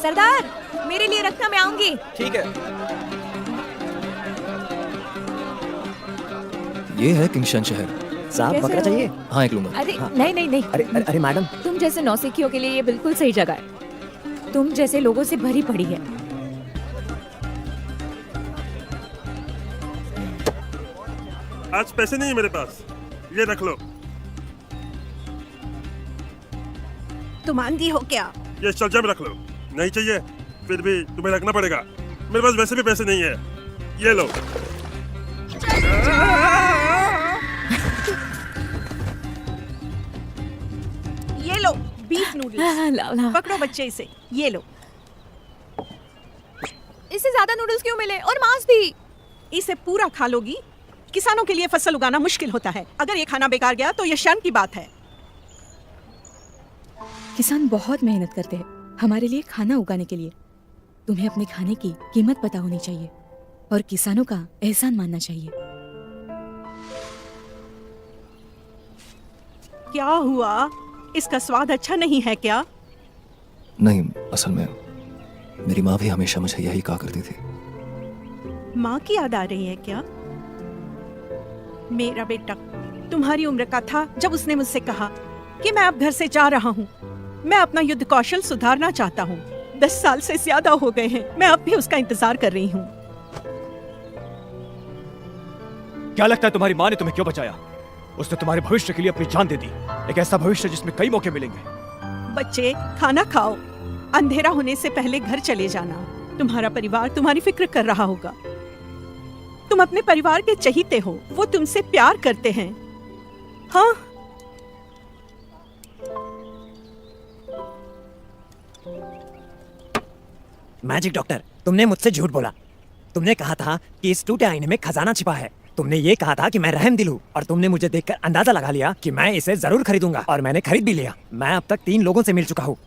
सरदार, मेरे लिए रखना, मैं आऊंगी। ठीक है। ये है किंगशन शहर। साहब, बकरा चाहिए? हाँ, एक लूंगा। अरे नहीं नहीं नहीं। अरे मैडम, तुम जैसे नौसिखियों के लिए ये बिल्कुल सही जगह है। तुम जैसे लोगों से भरी पड़ी है। आज पैसे नहीं है मेरे पास, ये रख लो। तुम आंधी हो क्या? ये चर्चा में रख लो। नहीं चाहिए फिर भी तुम्हें रखना पड़ेगा। मेरे पास वैसे भी पैसे नहीं है, ये लो। ये लो बीफ नूडल्स। पकड़ो बच्चे इसे, ये लो। इससे ज्यादा नूडल्स क्यों मिले? और मांस भी। इसे पूरा खा लोगी? किसानों के लिए फसल उगाना मुश्किल होता है, अगर ये खाना बेकार गया तो ये शर्म की बात है। किसान बहुत मेहनत करते हैं हमारे लिए खाना उगाने के लिए। तुम्हें अपने खाने की कीमत पता होनी चाहिए और किसानों का एहसान मानना चाहिए। क्या हुआ? इसका स्वाद अच्छा नहीं है क्या? नहीं, असल में मेरी माँ भी हमेशा मुझे यही कहा करती थी। माँ की याद आ रही है क्या? मेरा बेटा तुम्हारी उम्र का था जब उसने मुझसे कहा कि मैं अब घर से जा रहा हूँ। मैं अपना युद्ध कौशल सुधारना चाहता हूँ। 10 साल से ज्यादा हो गए हैं, मैं अब भी उसका इंतजार कर रही हूँ। क्या लगता है तुम्हारी माँ ने तुम्हें क्यों बचाया? उसने तुम्हारे भविष्य के लिए अपनी जान दे दी, एक ऐसा भविष्य जिसमें कई मौके मिलेंगे। बच्चे खाना खाओ, अंधेरा होने से पहले घर चले जाना। तुम्हारा परिवार तुम्हारी फिक्र कर रहा होगा। तुम अपने परिवार के चहीते हो, वो तुमसे प्यार करते हैं। हाँ, मैजिक डॉक्टर, तुमने मुझसे झूठ बोला। तुमने कहा था कि इस टूटे आईने में खजाना छिपा है। तुमने ये कहा था कि मैं रहम दिल हूँ, और तुमने मुझे देखकर अंदाजा लगा लिया कि मैं इसे जरूर खरीदूंगा, और मैंने खरीद भी लिया। मैं अब तक 3 लोगों से मिल चुका हूँ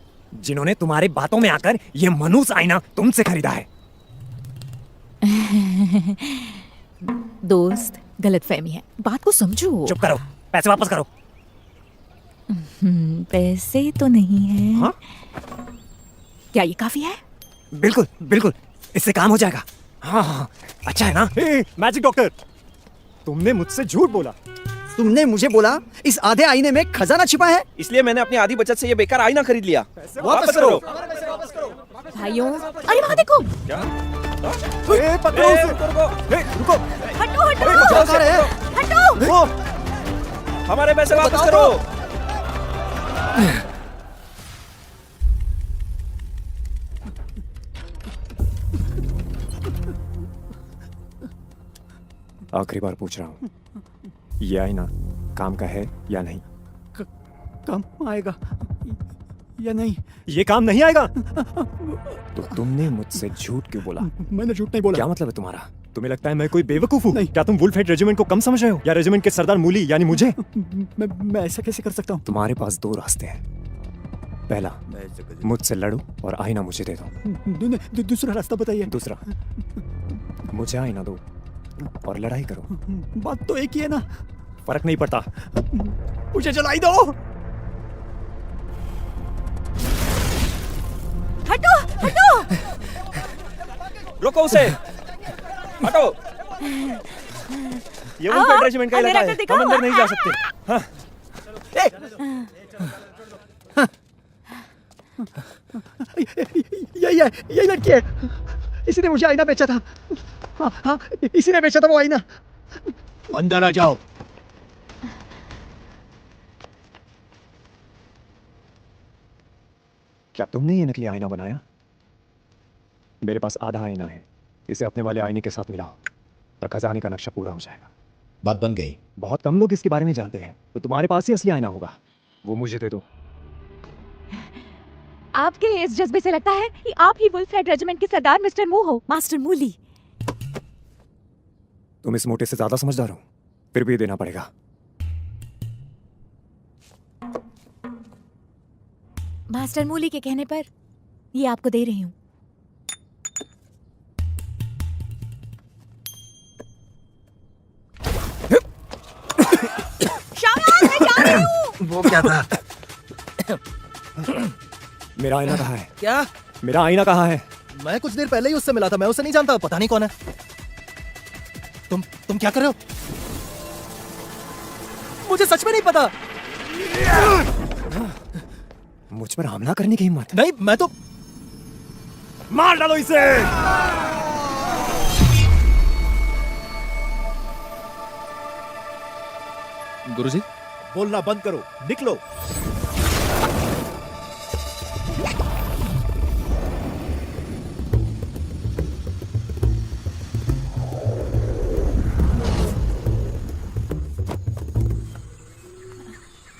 जिन्होंने तुम्हारे बातों में आकर ये मनूस आईना तुमसे खरीदा है। दोस्त, गलतफहमी है, बात को समझो। चुप करो, पैसे वापस करो। पैसे तो नहीं है। हाँ? क्या ये काफी है? बिल्कुल बिल्कुल, इससे काम हो जाएगा। हाँ हाँ, अच्छा है ना? मैजिक डॉक्टर, तुमने मुझसे झूठ बोला। तुमने मुझे बोला इस आधे आईने में खजाना छिपा है, इसलिए मैंने अपनी आधी बचत से ये बेकार आईना खरीद लिया। वापस करो। भाइयों, अरे वहाँ देखो। क्या? पकड़ो उसे। रुको, हटो हटो हटो। हमारे पैसे वापस करो। आखिरी बार पूछ रहा हूँ, ये आईना काम का है या नहीं? काम आएगा या नहीं? ये काम नहीं आएगा। तो तुमने मुझसे झूठ क्यों बोला? मैंने झूठ नहीं बोला। क्या मतलब है तुम्हारा? तुम्हें लगता है मैं कोई बेवकूफ हूँ? नहीं। क्या तुम वुल्फ हेड रेजिमेंट को कम समझ रहे हो, या रेजिमेंट के सरदार मूली यानी मुझे? मैं ऐसा कैसे कर सकता हूँ? तुम्हारे पास 2 रास्ते हैं। पहला, मुझसे लड़ो और आईना मुझे दे दो। दूसरा रास्ता बताइए। दूसरा, मुझे आईना दो और लड़ाई करो। बात तो एक ही है ना। फर्क नहीं पड़ता। मुझे जलाई दो। हटो हटो। रोको उसे, हटो। ये वुल्फ हेड रेजिमेंट का इलाका है, हम अंदर नहीं जा सकते। हाँ। यही लड़की है, इसी ने मुझे आईना बेचा था। हाँ, इसी ने बेचा था वो आईना। अंदर आ जाओ। क्या तुमने ये नकली आईना बनाया? मेरे पास आधा आईना है, इसे अपने वाले आईने के साथ मिलाओ और खजाने का नक्शा पूरा हो जाएगा। बात बन गई। बहुत कम लोग इसके बारे में जानते हैं, तो तुम्हारे पास ही असली आईना होगा, वो मुझे दे दो। आपके इस जज्बे से लगता है कि आप ही वुल्फ हेड रेजिमेंट के सरदार मिस्टर मू हो। मास्टर मूली, तुम इस मोटे से ज्यादा समझदार हो, फिर भी देना पड़ेगा। मास्टर मूली के कहने पर ये आपको दे रही हूँ। शाबाश, मैं जा रही हूँ। वो क्या था? मेरा आईना कहाँ है? क्या? मेरा आईना कहाँ है? मैं कुछ देर पहले ही उससे मिला था, मैं उसे नहीं जानता, पता नहीं कौन है। तुम क्या कर रहे हो? मुझे सच में नहीं पता। मुझ पर हमला करने की हिम्मत? नहीं, मैं तो मार डालो इसे। गुरुजी, बोलना बंद करो, निकलो।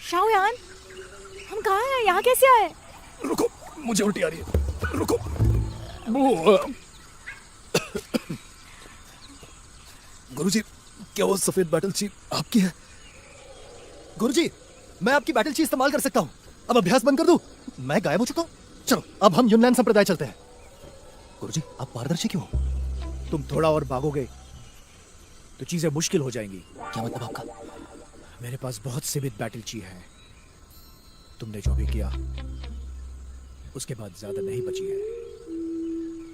शाओयान, हम कहाँ हैं? यहाँ कैसे आए? रुको, मुझे उल्टी आ रही है। रुको। गुरुजी, क्या वो सफेद बैटल चीफ आपकी है? गुरुजी, मैं आपकी बैटल चीफ इस्तेमाल कर सकता हूँ। अब अभ्यास बंद कर दूं? मैं गायब हो चुका हूँ। चलो, अब हम यूनलैंड संप्रदाय चलते हैं। गुरुजी, आप पारदर्शी क्यों हो? तुम थोड़ा और भागोगे तो चीजें मुश्किल हो जाएंगी। क्या मतलब आपका? मेरे पास बहुत सीमित बैटल ची है, तुमने जो भी किया उसके बाद ज्यादा नहीं बची है।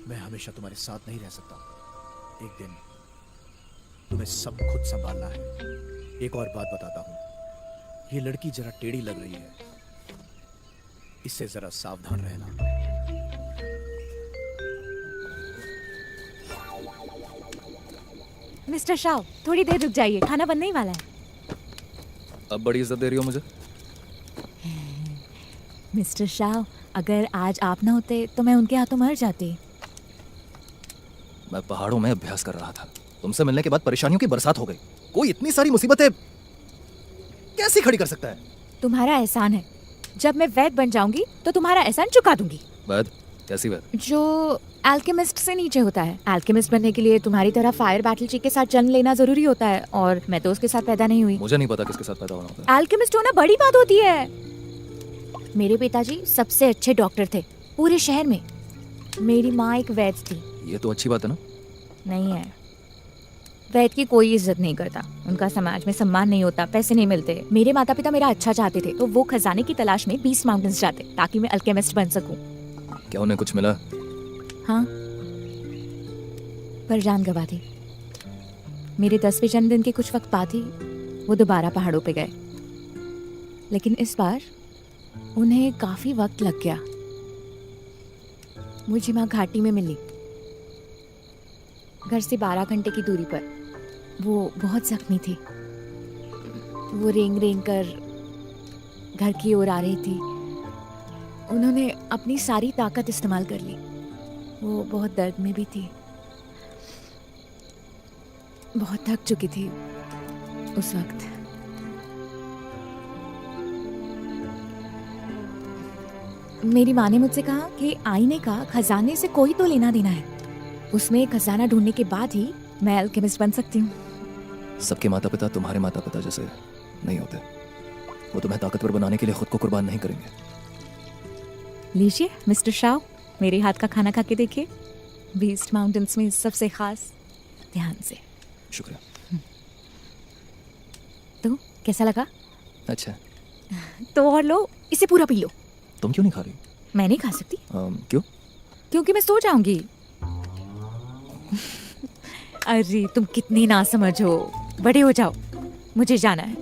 मैं हमेशा तुम्हारे साथ नहीं रह सकता। एक दिन तुम्हें सब खुद संभालना है। एक और बात बताता हूं, ये लड़की जरा टेढ़ी लग रही है, इससे जरा सावधान रहना। मिस्टर शाह, थोड़ी देर रुक जाइए, खाना बनने ही वाला है। अब बड़ी इज्जत दे रही हो मुझे। मिस्टर शाह, अगर आज आप ना होते तो मैं उनके हाथों मर जाती। मैं पहाड़ों में अभ्यास कर रहा था, तुमसे मिलने के बाद परेशानियों की बरसात हो गई। कोई इतनी सारी मुसीबतें कैसी खड़ी कर सकता है? तुम्हारा एहसान है, जब मैं वैद बन जाऊंगी तो तुम्हारा एहसान चुका दूंगी। वैद? कैसी वैद? जो एल्केमिस्ट से नीचे होता है। एल्केमिस्ट बनने के लिए तुम्हारी तरह फायर बैटल चिक के साथ जन्म लेना जरूरी होता है, और मैं तो उसके साथ पैदा नहीं हुई। मुझे नहीं पता किसके साथ पैदा होना होता है। एल्केमिस्ट होना बड़ी बात होती है। मेरे पिताजी सबसे अच्छे डॉक्टर थे पूरे शहर में। मेरी माँ एक वैद थी। ये तो अच्छी बात है ना? नहीं है, वैद की कोई इज्जत नहीं करता, उनका समाज में सम्मान नहीं होता, पैसे नहीं मिलते। मेरे माता पिता मेरा अच्छा चाहते थे, तो वो खजाने की तलाश में 20 माउंटेन्स जाते ताकि मैं अल्केमिस्ट बन सकूं। क्या उन्हें कुछ मिला? हाँ, पर जान गवा दी। मेरे 10वें जन्मदिन के कुछ वक्त बाद ही वो दोबारा पहाड़ों पे गए, लेकिन इस बार उन्हें काफी वक्त लग गया। मुझे माँ घाटी में मिली, घर से 12 घंटे की दूरी पर। वो बहुत जख्मी थी। वो रेंग रेंग कर घर की ओर आ रही थी। उन्होंने अपनी सारी ताकत इस्तेमाल कर ली। वो बहुत दर्द में भी थी, बहुत थक चुकी थी उस वक्त। मेरी माँ ने मुझसे कहा कि आईने का खजाने से कोई तो लेना देना है, उसमें खजाना ढूंढने के बाद ही मैं अल्केमिस्ट बन सकती हूँ। सबके माता पिता तुम्हारे माता पिता जैसे नहीं होते। वो तुम्हें ताकतवर बनाने के लिए खुद को कुर्बान नहीं करेंगे। लीजिए मिस्टर शाह, मेरे हाथ का खाना खा के देखिए। बीस्ट माउंटेन्स में सबसे खास। ध्यान से। शुक्रिया। तो कैसा लगा? अच्छा। तो और लो, इसे पूरा पी लो। तुम क्यों नहीं खा रही? मैं नहीं खा सकती। क्यों? क्योंकि मैं सो जाऊंगी। अरे तुम कितनी नासमझ हो, बड़े हो जाओ, मुझे जाना है।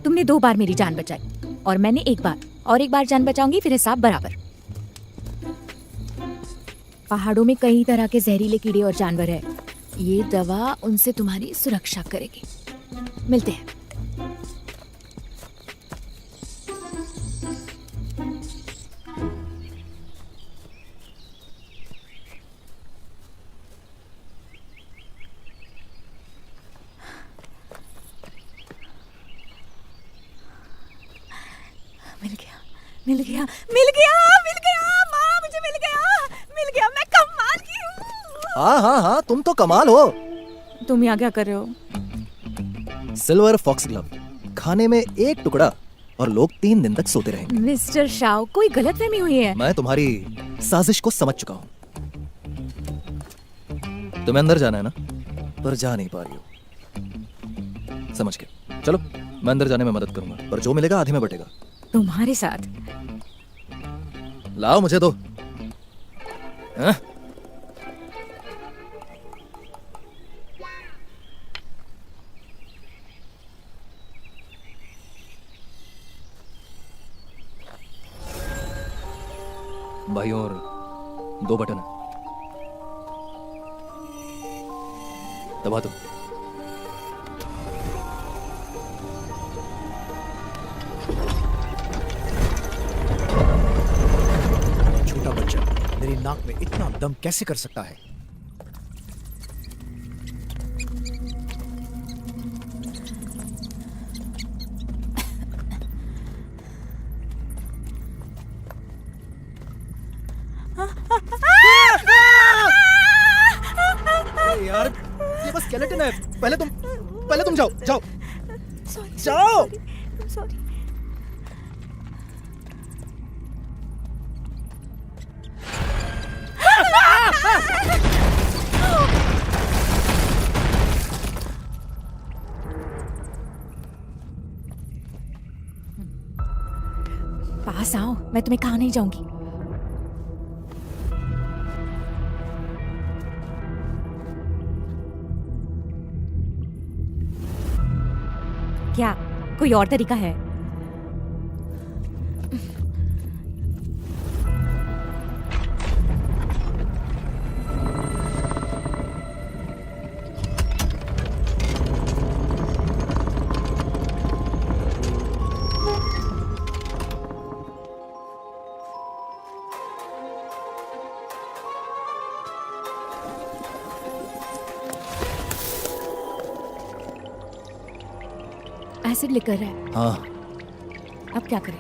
तुमने 2 बार मेरी जान बचाई और मैंने 1 बार, और 1 बार जान बचाऊंगी, फिर हिसाब बराबर। पहाड़ों में कई तरह के जहरीले कीड़े और जानवर है। ये दवा उनसे तुम्हारी सुरक्षा करेगी। मिलते हैं। मिल गया, मिल गया, मिल गया, माँ मुझे मिल गया, मिल गया। मैं कमाल की हूँ। हाँ हाँ हाँ, तुम तो कमाल हो। तुम यहाँ क्या कर रहे हो? सिल्वर फॉक्स ग्लव खाने में 1 टुकड़ा और लोग 3 दिन तक सोते रहेंगे। मिस्टर शाह, कोई गलतफहमी हुई है। मैं तुम्हारी साजिश को समझ चुका हूँ। तुम्हें अंदर जाना है ना, पर जा नहीं पा रही हो। समझ के चलो, मैं अंदर जाने में मदद करूंगा, पर जो मिलेगा आधे में बटेगा। तुम्हारे साथ? लाओ मुझे दो। हाँ? भाई और 2 बटन है, दबा दो। छोटा बच्चा मेरी नाक में इतना दम कैसे कर सकता है? यार ये बस स्केलेटन है। पहले तुम जाओ जाओ जाओ। सॉरी। पास आओ, मैं तुम्हें कहा नहीं जाऊंगी। क्या कोई और तरीका है? एसिड लिकर है। हाँ, अब क्या करें?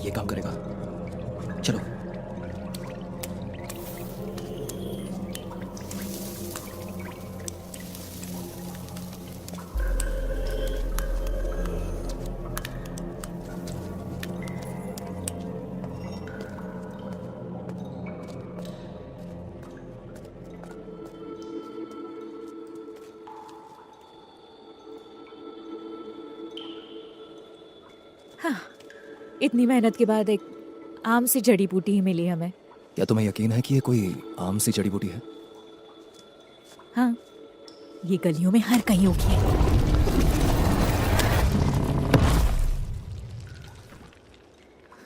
ये काम करेगा। चलो। इतनी मेहनत के बाद एक आम सी जड़ी बूटी ही मिली हमें। क्या तुम्हें यकीन है कि ये कोई आम सी जड़ी बूटी है? हाँ, ये गलियों में हर कहीं उगी है।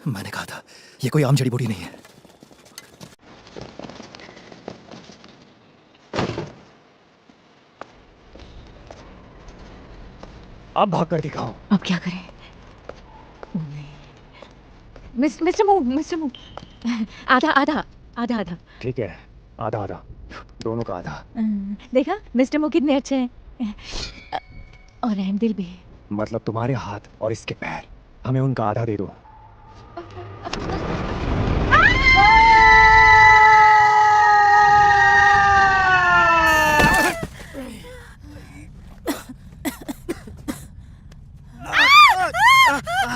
मैंने कहा था ये कोई आम जड़ी बूटी नहीं है। अब भाग कर दिखाओ। अब क्या करें? मिस्टर मू, आधा आधा आधा आधा। ठीक है, आधा आधा, दोनों का आधा। देखा मिस्टर मू कितने अच्छे हैं, और रहमदिल भी। मतलब तुम्हारे हाथ और इसके पैर, हमें उनका आधा दे दो।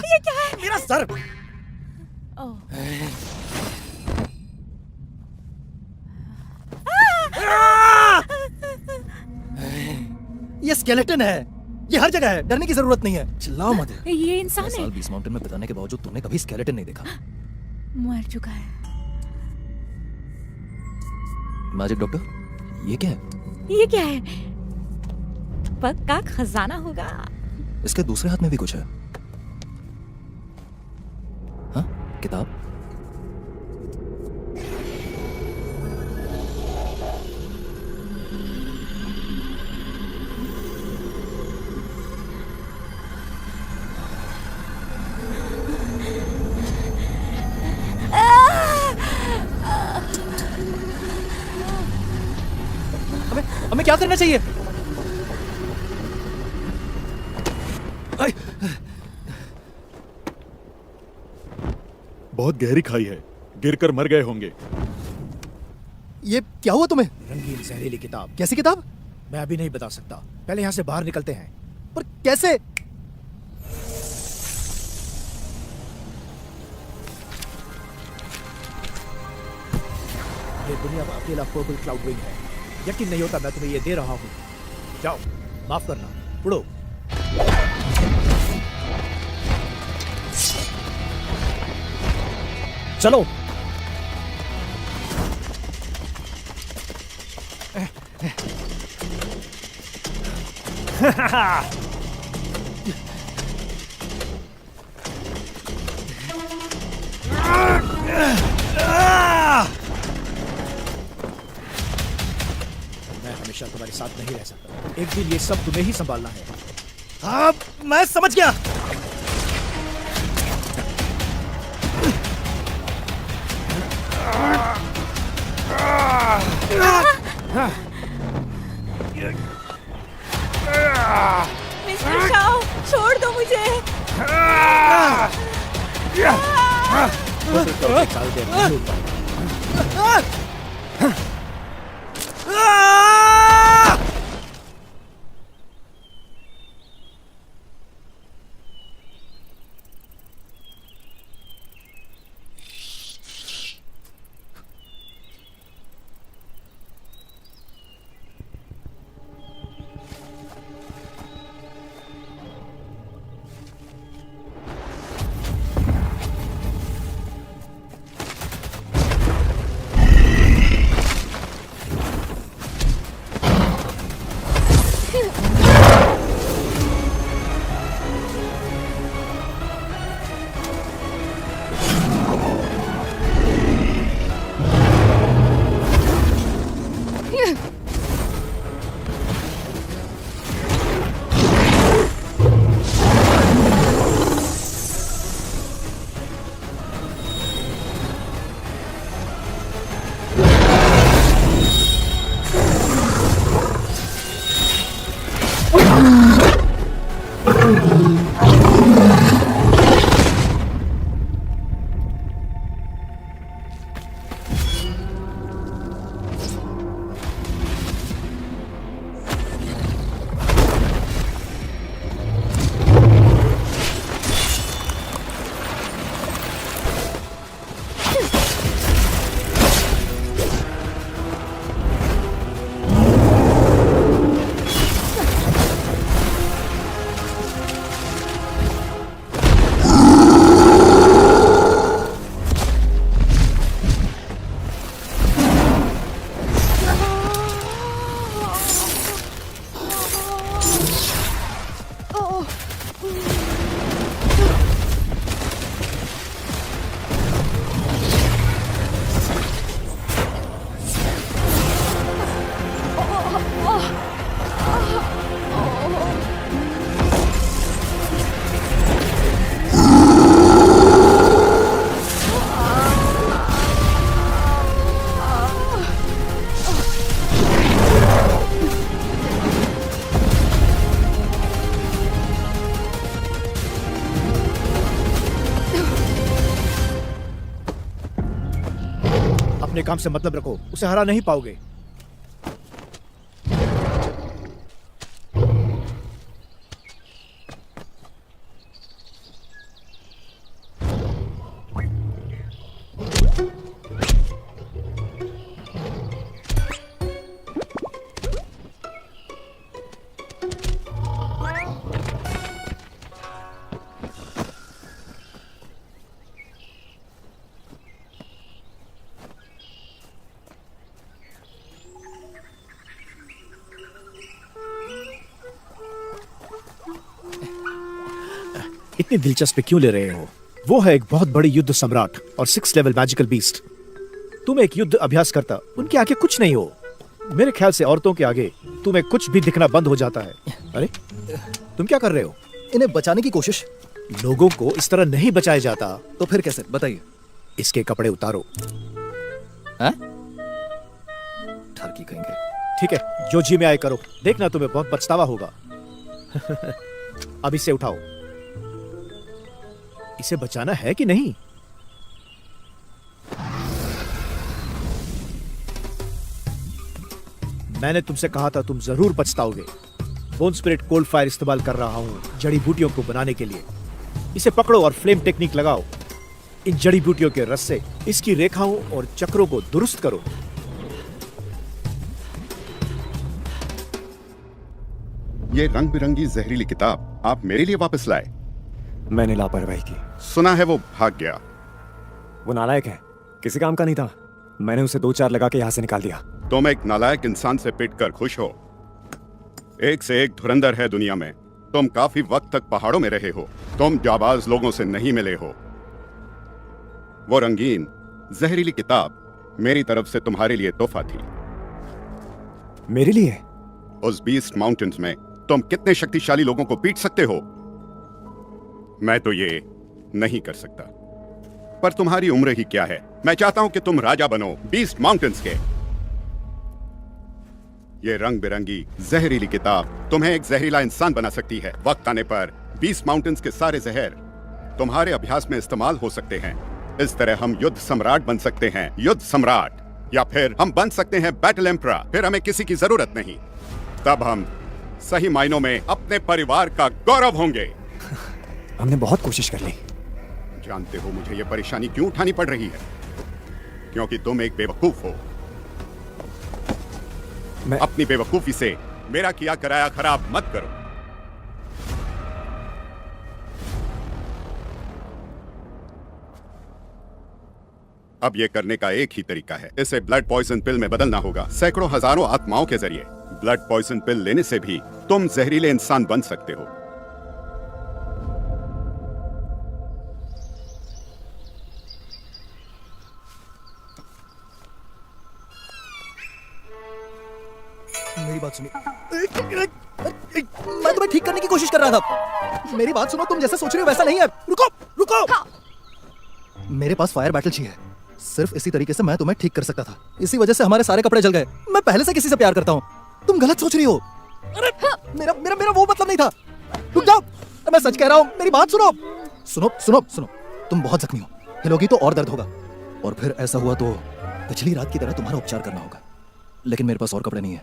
ये क्या है? मेरा सर। ये स्केलेटन है, ये हर जगह है, डरने की जरूरत नहीं है। चिल्लाओ मत। ये इंसान 10 है। साल 20 माउंटेन में बिताने के बावजूद तुमने कभी स्केलेटन नहीं देखा। मर चुका है। मैजिक डॉक्टर, ये क्या है? ये क्या है? पक्का खजाना होगा। इसके दूसरे हाथ में भी कुछ है। हाँ, किताब। हमें क्या करना चाहिए? बहुत गहरी खाई है, गिरकर मर गए होंगे। ये क्या हुआ तुम्हें? रंगीन जहरीली किताब। कैसी किताब? मैं अभी नहीं बता सकता, पहले यहाँ से बाहर निकलते हैं। पर कैसे? ये दुनिया का अकेला पर्पल क्लाउड विंग है। यकीन नहीं होता मैं तुम्हें ये दे रहा हूँ। जाओ, माफ करना, उड़ो। चलो। मैं हमेशा तुम्हारे साथ नहीं रह सकता, एक दिन ये सब तुम्हें ही संभालना है। हाँ, मैं समझ गया। मिस्टर शाओ, छोड़ दो मुझे। काम से मतलब रखो, उसे हरा नहीं पाओगे। इतनी दिलचस्पी क्यों ले रहे हो? वो है एक बहुत बड़ी युद्ध सम्राट और 6 लेवल मैजिकल बीस्ट। तुम एक युद्ध अभ्यास करता, उनके आगे कुछ नहीं हो। मेरे ख्याल से औरतों के आगे तुम्हें कुछ भी दिखना बंद हो जाता है। अरे तुम क्या कर रहे हो? इन्हें बचाने की कोशिश। लोगों को इस तरह नहीं बचाया जाता। तो फिर कैसे, बताइए। इसके कपड़े उतारो। ठरकी कहेंगे। ठीक है, जो जी में आए करो, देखना तुम्हें बहुत पछतावा होगा। अब इसे उठाओ। इसे बचाना है कि नहीं? मैंने तुमसे कहा था तुम जरूर पछताओगे। बोन स्पिरिट कोल्ड फायर इस्तेमाल कर रहा हूं जड़ी बूटियों को बनाने के लिए। इसे पकड़ो और फ्लेम टेक्निक लगाओ। इन जड़ी बूटियों के रस से इसकी रेखाओं और चक्रों को दुरुस्त करो। ये रंग बिरंगी जहरीली किताब आप मेरे लिए वापस लाए? मैंने लापरवाही की। सुना है वो भाग गया। वो नालायक है, किसी काम का नहीं था। मैंने उसे 2-4 लगा के यहाँ से निकाल दिया। तुम एक नालायक इंसान से पिट कर खुश हो? एक से एक धुरंधर है दुनिया में। तुम काफी वक्त तक पहाड़ों में रहे हो। तुम जाबाज लोगों से नहीं मिले हो। वो रंगीन जहरीली किताब मेरी तरफ से तुम्हारे लिए तोहफा थी। मेरे लिए? उस बीस्ट माउंटेन्स में तुम कितने शक्तिशाली लोगों को पीट सकते हो, मैं तो ये नहीं कर सकता। पर तुम्हारी उम्र ही क्या है? मैं चाहता हूं कि तुम राजा बनो बीस्ट माउंटेन्स के। ये रंग बिरंगी जहरीली किताब तुम्हें एक जहरीला इंसान बना सकती है। वक्त आने पर बीस्ट माउंटेन्स के सारे जहर तुम्हारे अभ्यास में इस्तेमाल हो सकते हैं। इस तरह हम युद्ध सम्राट बन सकते हैं, युद्ध सम्राट, या फिर हम बन सकते हैं बैटल एम्परर। फिर हमें किसी की जरूरत नहीं। तब हम सही मायनों में अपने परिवार का गौरव होंगे। हमने बहुत कोशिश कर ली। जानते हो मुझे ये परेशानी क्यों उठानी पड़ रही है? क्योंकि तुम एक बेवकूफ हो। मैं अपनी बेवकूफी से मेरा किया कराया खराब मत करो। अब ये करने का एक ही तरीका है, इसे ब्लड पॉइजन पिल में बदलना होगा। सैकड़ों हजारों आत्माओं के जरिए ब्लड पॉइजन पिल लेने से भी तुम जहरीले इंसान बन सकते हो। मेरी बात सुनिए। मैं तुम्हें ठीक करने की कोशिश कर रहा था। मेरी बात सुनो, तुम जैसा सोच रहे हो वैसा नहीं है। रुको रुको। मेरे पास फायर बैटल चाहिए। सिर्फ इसी तरीके से मैं तुम्हें ठीक कर सकता था। इसी वजह से हमारे सारे कपड़े जल गए। मैं पहले से किसी से प्यार करता हूँ। तुम गलत सोच रही हो। अरे मेरा मेरा मेरा वो मतलब नहीं था। रुक जाओ, मैं सच कह रहा हूँ। मेरी बात सुनो। सुनो सुनो सुनो, तुम बहुत जख्मी हो, हिलोगी तो और दर्द होगा, और फिर ऐसा हुआ तो पिछली रात की तरह तुम्हारा उपचार करना होगा। लेकिन मेरे पास और कपड़े नहीं है।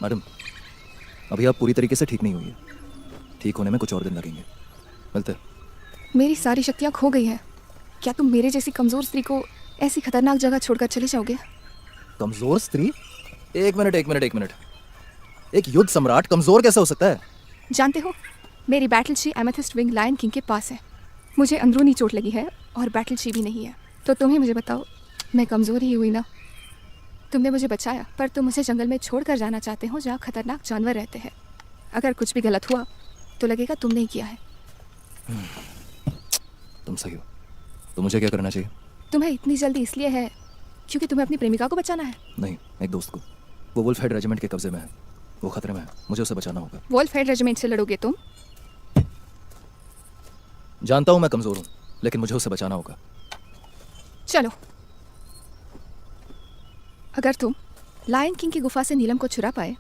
मैडम, अभी आप पूरी तरीके से ठीक नहीं हुई है। ठीक होने में कुछ और दिन लगेंगे। मिलते हैं। मेरी सारी शक्तियाँ खो गई हैं। क्या तुम मेरे जैसी कमजोर स्त्री को ऐसी खतरनाक जगह छोड़कर चले जाओगे? कमजोर स्त्री? एक मिनट। एक युद्ध सम्राट कमजोर कैसे हो सकता है? जानते हो, मेरी battle she amethyst wing lion king के पास है। मुझे अंदरूनी चोट लगी है और बैटल शी भी नहीं है। तो तुम ही मुझे बताओ, मैं कमजोर ही हुई ना? तुमने मुझे बचाया, पर तुम मुझे जंगल में छोड़कर जाना चाहते हो जहाँ खतरनाक जानवर रहते हैं। अगर कुछ भी गलत हुआ तो लगेगा तुमने ही किया है। तुम सही हो। तो मुझे क्या करना चाहिए? तुम्हें इतनी जल्दी इसलिए है क्योंकि तुम्हें अपनी प्रेमिका को बचाना है। नहीं, एक दोस्त को। वो वुल्फ हेड रेजिमेंट के कब्जे में है, वो खतरे में है, मुझे उसे बचाना होगा। वोल्फ हेड रेजिमेंट से लड़ोगे तुम? जानता हूँ मैं कमजोर हूँ, लेकिन मुझे उसे बचाना होगा। चलो। अगर तुम लायन किंग की गुफा से नीलम को छुड़ा पाए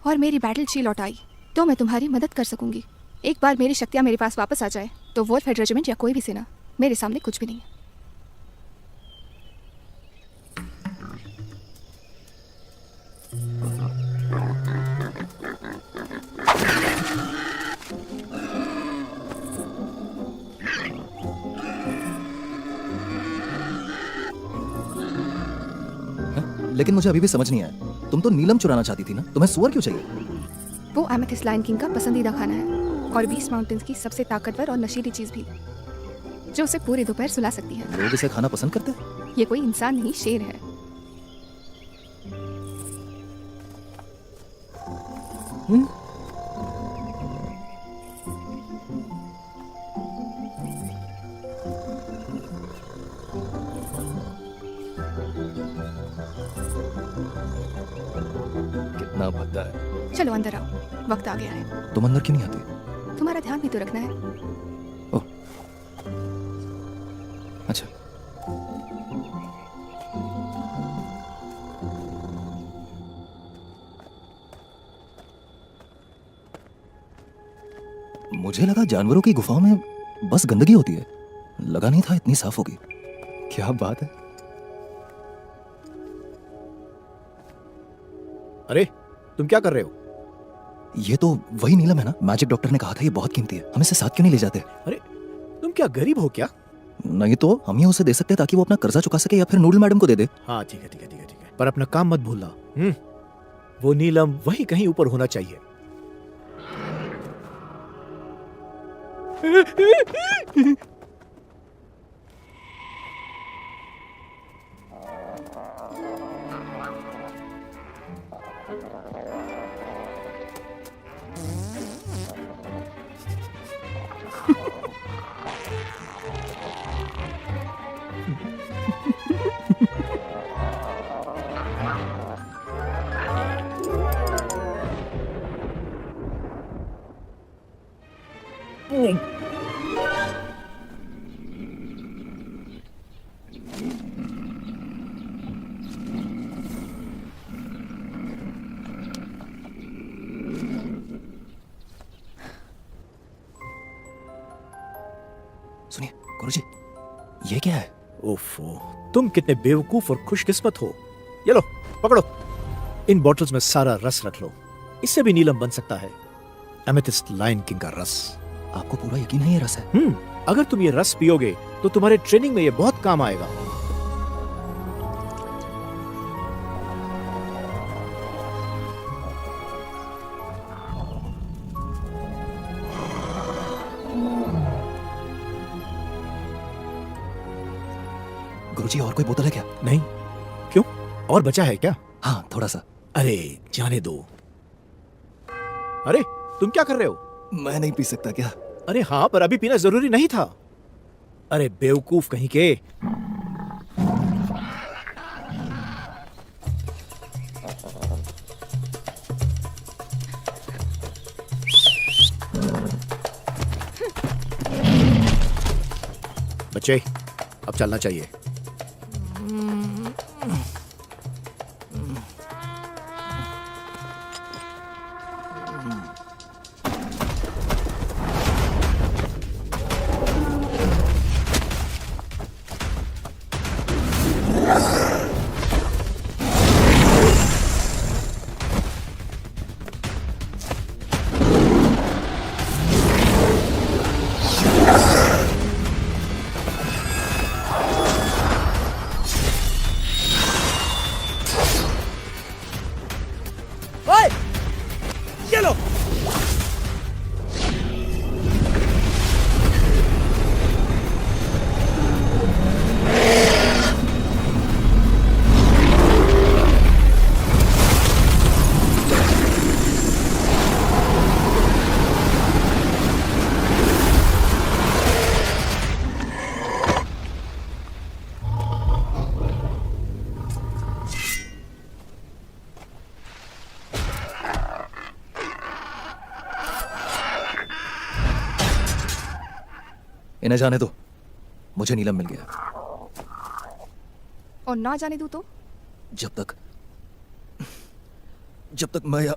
और मेरी बैटल शी लौटाई तो मैं तुम्हारी मदद कर सकूंगी। एक बार मेरी शक्तियाँ मेरे पास वापस आ जाए तो वोल्फ हेड रेजिमेंट या कोई भी सेना मेरे सामने कुछ भी नहीं है। लेकिन मुझे अभी भी समझ नहीं आया, तुम तो नीलम चुराना चाहती थी ना, तुम्हें सुअर क्यों चाहिए? वो एमेथिस्ट लायन किंग का पसंदीदा खाना है और बीस्ट माउंटेन्स की सबसे ताकतवर और नशीली चीज भी, जो उसे पूरी दोपहर सुला सकती है। लोग इसे खाना पसंद करते हैं? ये कोई इंसान नहीं, शेर है। कितना भद्दा है। चलो अंदर आओ, वक्त आ गया है। तुम अंदर क्यों नहीं आती? तुम्हारा ध्यान भी तो रखना है। ओह, अच्छा। मुझे लगा जानवरों की गुफाओं में बस गंदगी होती है, लगा नहीं था इतनी साफ होगी। क्या बात है। अरे तुम क्या कर रहे हो? ये तो वही नीलम है ना, मैजिक डॉक्टर ने कहा था ये बहुत कीमती है, हम इसे साथ क्यों नहीं ले जाते? अरे तुम क्या गरीब हो क्या? नहीं तो हम ये उसे दे सकते हैं ताकि वो अपना कर्जा चुका सके, या फिर नूडल मैडम को दे दे। हाँ ठीक है ठीक है ठीक है ठीक है, पर अपना काम मत भूलना। वो नीलम वही कहीं ऊपर होना चाहिए। सुनिए गुरुजी, ये क्या है? ओफो, तुम कितने बेवकूफ और खुशकिस्मत हो। ये लो पकड़ो, इन बॉटल्स में सारा रस रख लो, इससे भी नीलम बन सकता है। एमेथिस्ट लायन किंग का रस। आपको पूरा यकीन है ये रस है? अगर तुम ये रस पियोगे तो तुम्हारे ट्रेनिंग में ये बहुत काम आएगा। गुरुजी और कोई बोतल है क्या? नहीं, क्यों? और बचा है क्या? हाँ थोड़ा सा। अरे जाने दो। अरे तुम क्या कर रहे हो? मैं नहीं पी सकता क्या? अरे हाँ, पर अभी पीना जरूरी नहीं था। अरे बेवकूफ कहीं के। बच्चे अब चलना चाहिए। ये लो। इन्हें जाने दो, मुझे नीलम मिल गया। और ना जाने दूं तो? जब तक मैं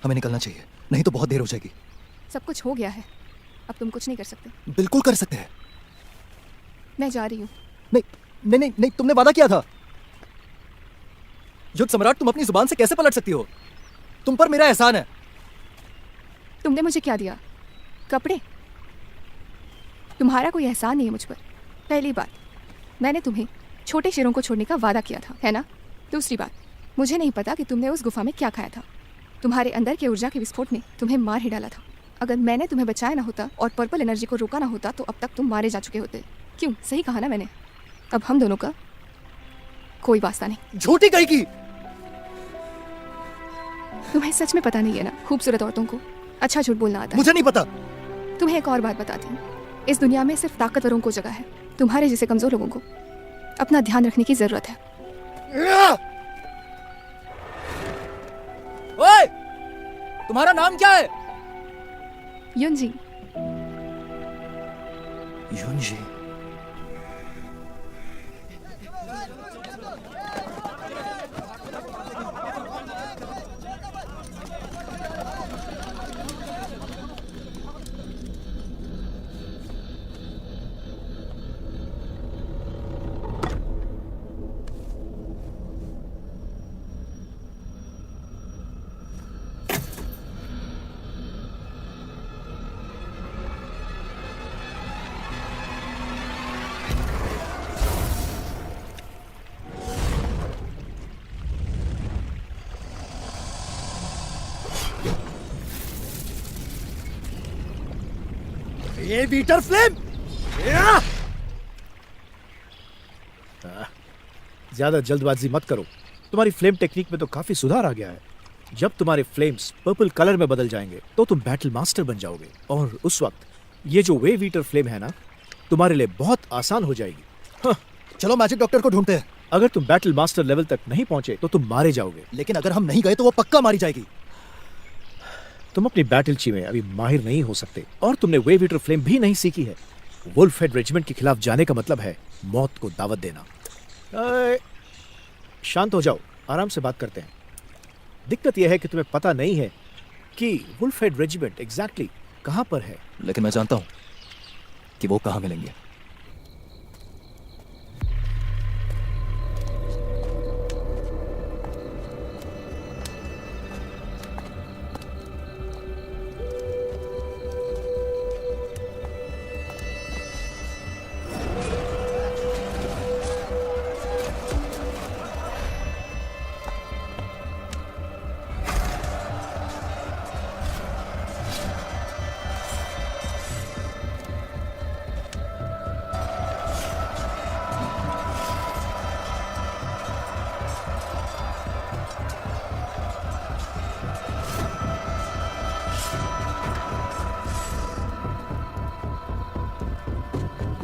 हमें निकलना चाहिए, नहीं तो बहुत देर हो जाएगी। सब कुछ हो गया है, अब तुम कुछ नहीं कर सकते। बिल्कुल कर सकते हैं। मैं जा रही हूँ। नहीं नहीं नहीं नहीं, तुमने वादा किया था। युद्ध सम्राट, तुम अपनी जुबान से कैसे पलट सकती हो? तुम पर मेरा एहसान है। तुमने मुझे क्या दिया? कपड़े? तुम्हारा कोई एहसान नहीं है मुझ पर। पहली बात, मैंने तुम्हें छोटे शेरों को छोड़ने का वादा किया था, है ना? दूसरी बात, मुझे नहीं पता कि तुमने उस गुफा में क्या खाया था। तुम्हारे अंदर के ऊर्जा के विस्फोट ने तुम्हें मार ही डाला था। अगर मैंने तुम्हें बचाया ना होता और पर्पल एनर्जी को रोका ना होता तो अब तक तुम मारे जा चुके होते। क्यों? सही कहा ना मैंने? अब हम दोनों का कोई वास्ता नहीं। झूठी कही की। तुम्हें सच में पता नहीं है ना खूबसूरत औरतों को अच्छा झूठ बोलना आता है। मुझे नहीं पता। तुम्हें एक और बात बताती हूँ, इस दुनिया में सिर्फ ताकतवरों को जगह है। तुम्हारे जैसे कमजोर लोगों को अपना ध्यान रखने की जरूरत है। ओए, तुम्हारा नाम क्या है? युनजी। युनजी। ये बीटर फ्लेम। ज्यादा जल्दबाजी मत करो। तुम्हारी फ्लेम टेक्निक में तो काफी सुधार आ गया है। जब तुम्हारे फ्लेम्स पर्पल कलर में बदल जाएंगे तो तुम बैटल मास्टर बन जाओगे और उस वक्त ये जो वेव ईटर फ्लेम है ना, तुम्हारे लिए बहुत आसान हो जाएगी। हाँ। चलो मैजिक डॉक्टर को ढूंढते हैं। अगर तुम बैटल मास्टर लेवल तक नहीं पहुंचे तो तुम मारे जाओगे। लेकिन अगर हम नहीं गए तो वो पक्का मारी जाएगी। तुम अपनी बैटल ची में अभी माहिर नहीं हो सकते और तुमने वेव ईटर फ्लेम भी नहीं सीखी है। वुल्फ हेड रेजिमेंट के खिलाफ जाने का मतलब है मौत को दावत देना। शांत हो जाओ, आराम से बात करते हैं। दिक्कत यह है कि तुम्हें पता नहीं है कि वुल्फ हेड रेजिमेंट एग्जैक्टली कहां पर है। लेकिन मैं जानता हूं कि वो कहां मिलेंगे।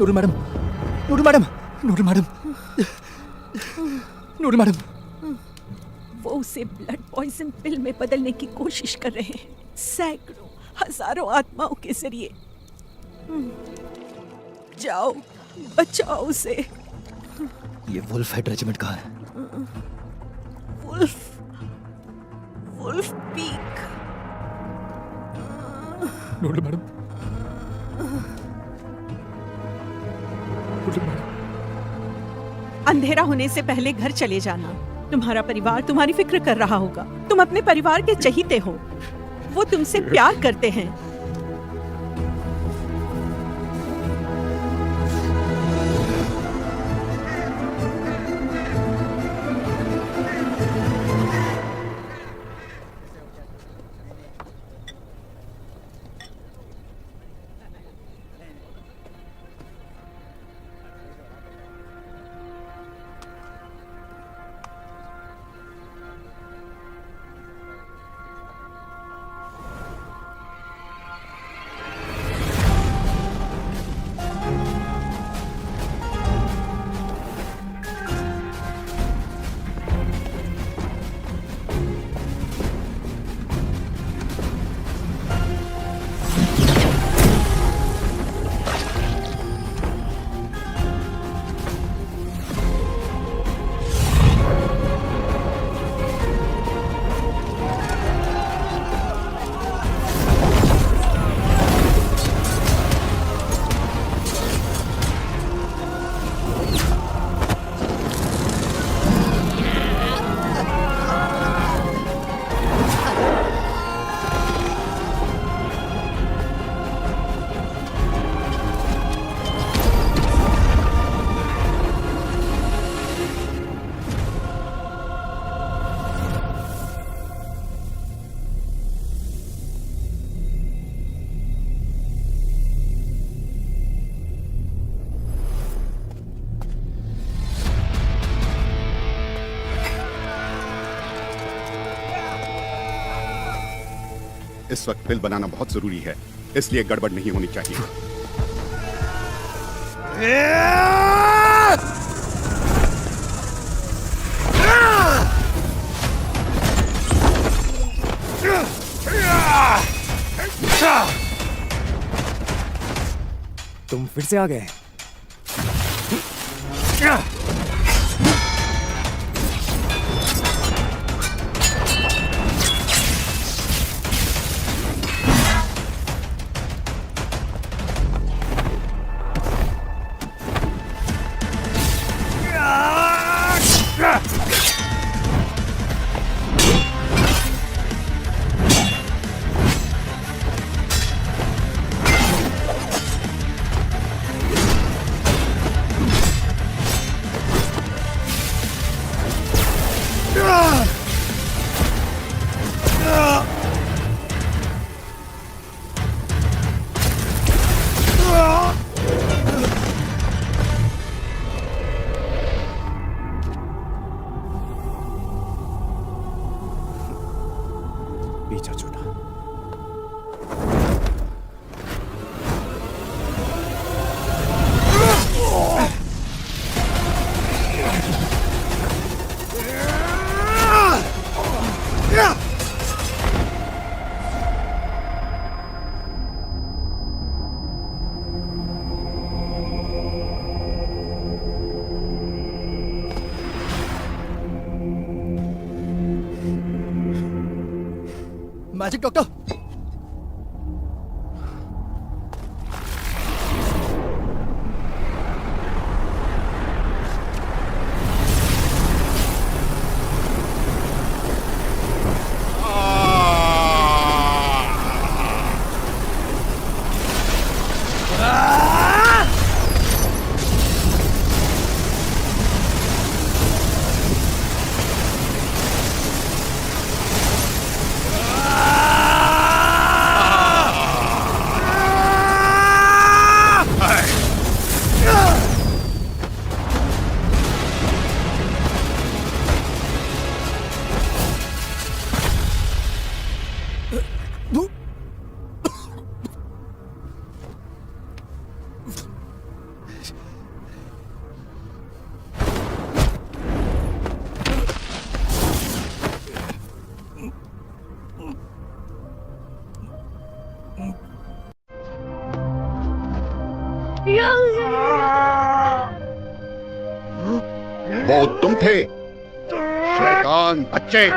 Noodle madam, noodle madam, noodle madam, noodle madam. वो उसे ब्लड पॉइजन पिल में बदलने की कोशिश कर रहे हैं, सैकड़ों हजारों आत्माओं के जरिए। जाओ, बचाओ उसे। ये वुल्फ हेड रेजिमेंट कहाँ है? Wolf peak. नूडल मैडम, अंधेरा होने से पहले घर चले जाना। तुम्हारा परिवार तुम्हारी फिक्र कर रहा होगा। तुम अपने परिवार के चहीते हो, वो तुमसे प्यार करते हैं। इस वक्त बिल बनाना बहुत जरूरी है, इसलिए गड़बड़ नहीं होनी चाहिए। तुम फिर से आ गए। पीछा छूटा। मैजिक डॉक्टर, वो तुम थे शैतान बच्चे।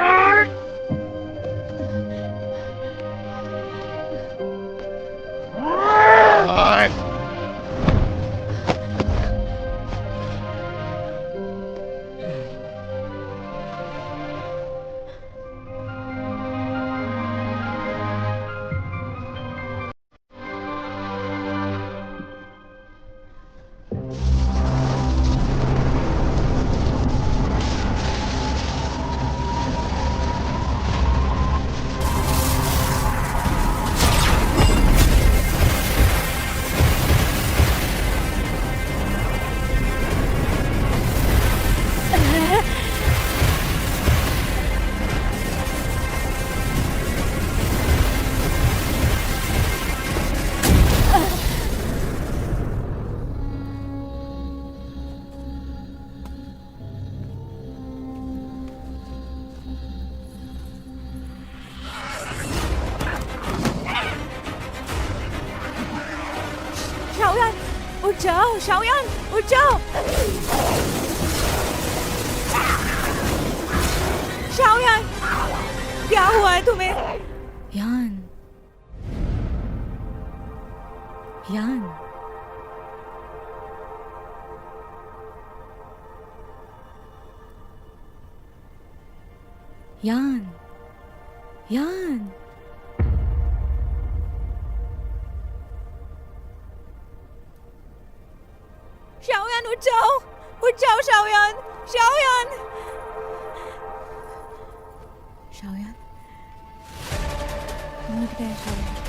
शाओयान, उठ जाओ, शाओयान, उठ जाओ। शाओयान, क्या हुआ है तुम्हें? यान, यान, यान, यान। शाओयान, उठ जाओ शाओयान, शाओयान। शाओयान, उठ गए शाओयान।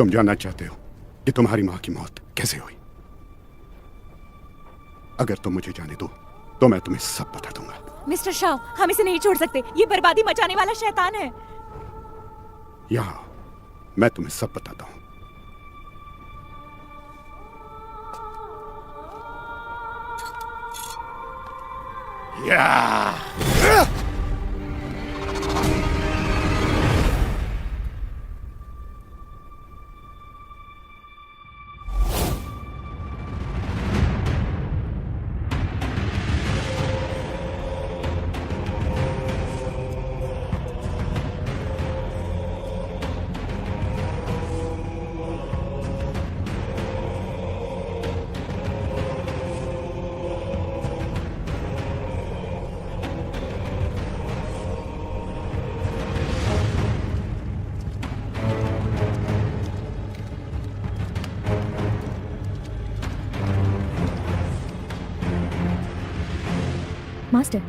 तुम जानना चाहते हो कि तुम्हारी मां की मौत कैसे हुई? अगर तुम मुझे जाने दो तो मैं तुम्हें सब बता दूंगा। मिस्टर शाओ, हम इसे नहीं छोड़ सकते। ये बर्बादी मचाने वाला शैतान है। यहां मैं तुम्हें सब बताता हूं। मास्टर,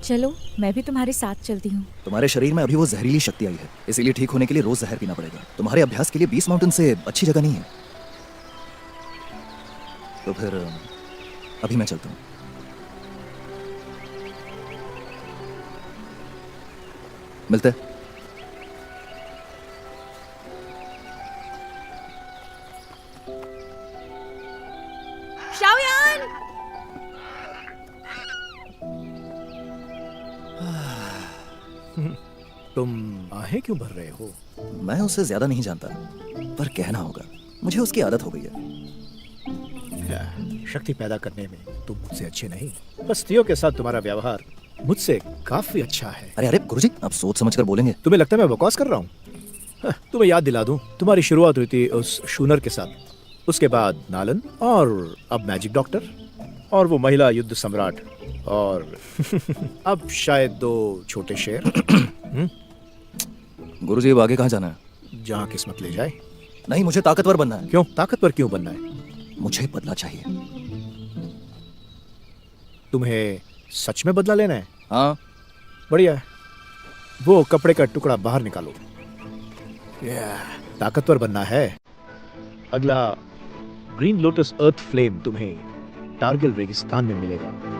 चलो, मैं भी तुम्हारे साथ चलती हूँ। तुम्हारे शरीर में अभी वो जहरीली शक्ति आई है, इसीलिए ठीक होने के लिए रोज जहर पीना पड़ेगा। तुम्हारे अभ्यास के लिए 20 माउंटेन से अच्छी जगह नहीं है। तो फिर अभी मैं चलता हूँ। मिलते हैं। शाओयान! तुम आहें क्यों भर रहे हो? मैं उसे ज्यादा नहीं जानता, पर कहना होगा, मुझे उसकी आदत हो गई है। शक्ति पैदा करने में तुम मुझसे अच्छे नहीं। बस्तियों के साथ तुम्हारा व्यवहार मुझसे काफी अच्छा है। अरे अरे गुरुजी, आप सोच समझ कर बोलेंगे। तुम्हें लगता है मैं बकवास कर रहा हूँ? तुम्हें याद दिला दूं, तुम्हारी शुरुआत हुई थी उस शूनर के साथ, उसके बाद नालन, और अब मैजिक डॉक्टर, और वो महिला युद्ध सम्राट, और अब शायद 2 छोटे शेर। गुरुजी, अब आगे कहाँ जाना है? जहाँ किस्मत ले जाए। नहीं, मुझे ताकतवर बनना है। क्यों? ताकतवर क्यों बनना है? मुझे बदला चाहिए। तुम्हें सच में बदला लेना है? हाँ। बढ़िया है। वो कपड़े का टुकड़ा बाहर निकालो। ताकतवर बनना है। अगला ग्रीन लोटस अर्थ फ्लेम तुम्हें टारगिल रेगिस्तान में मिलेगा।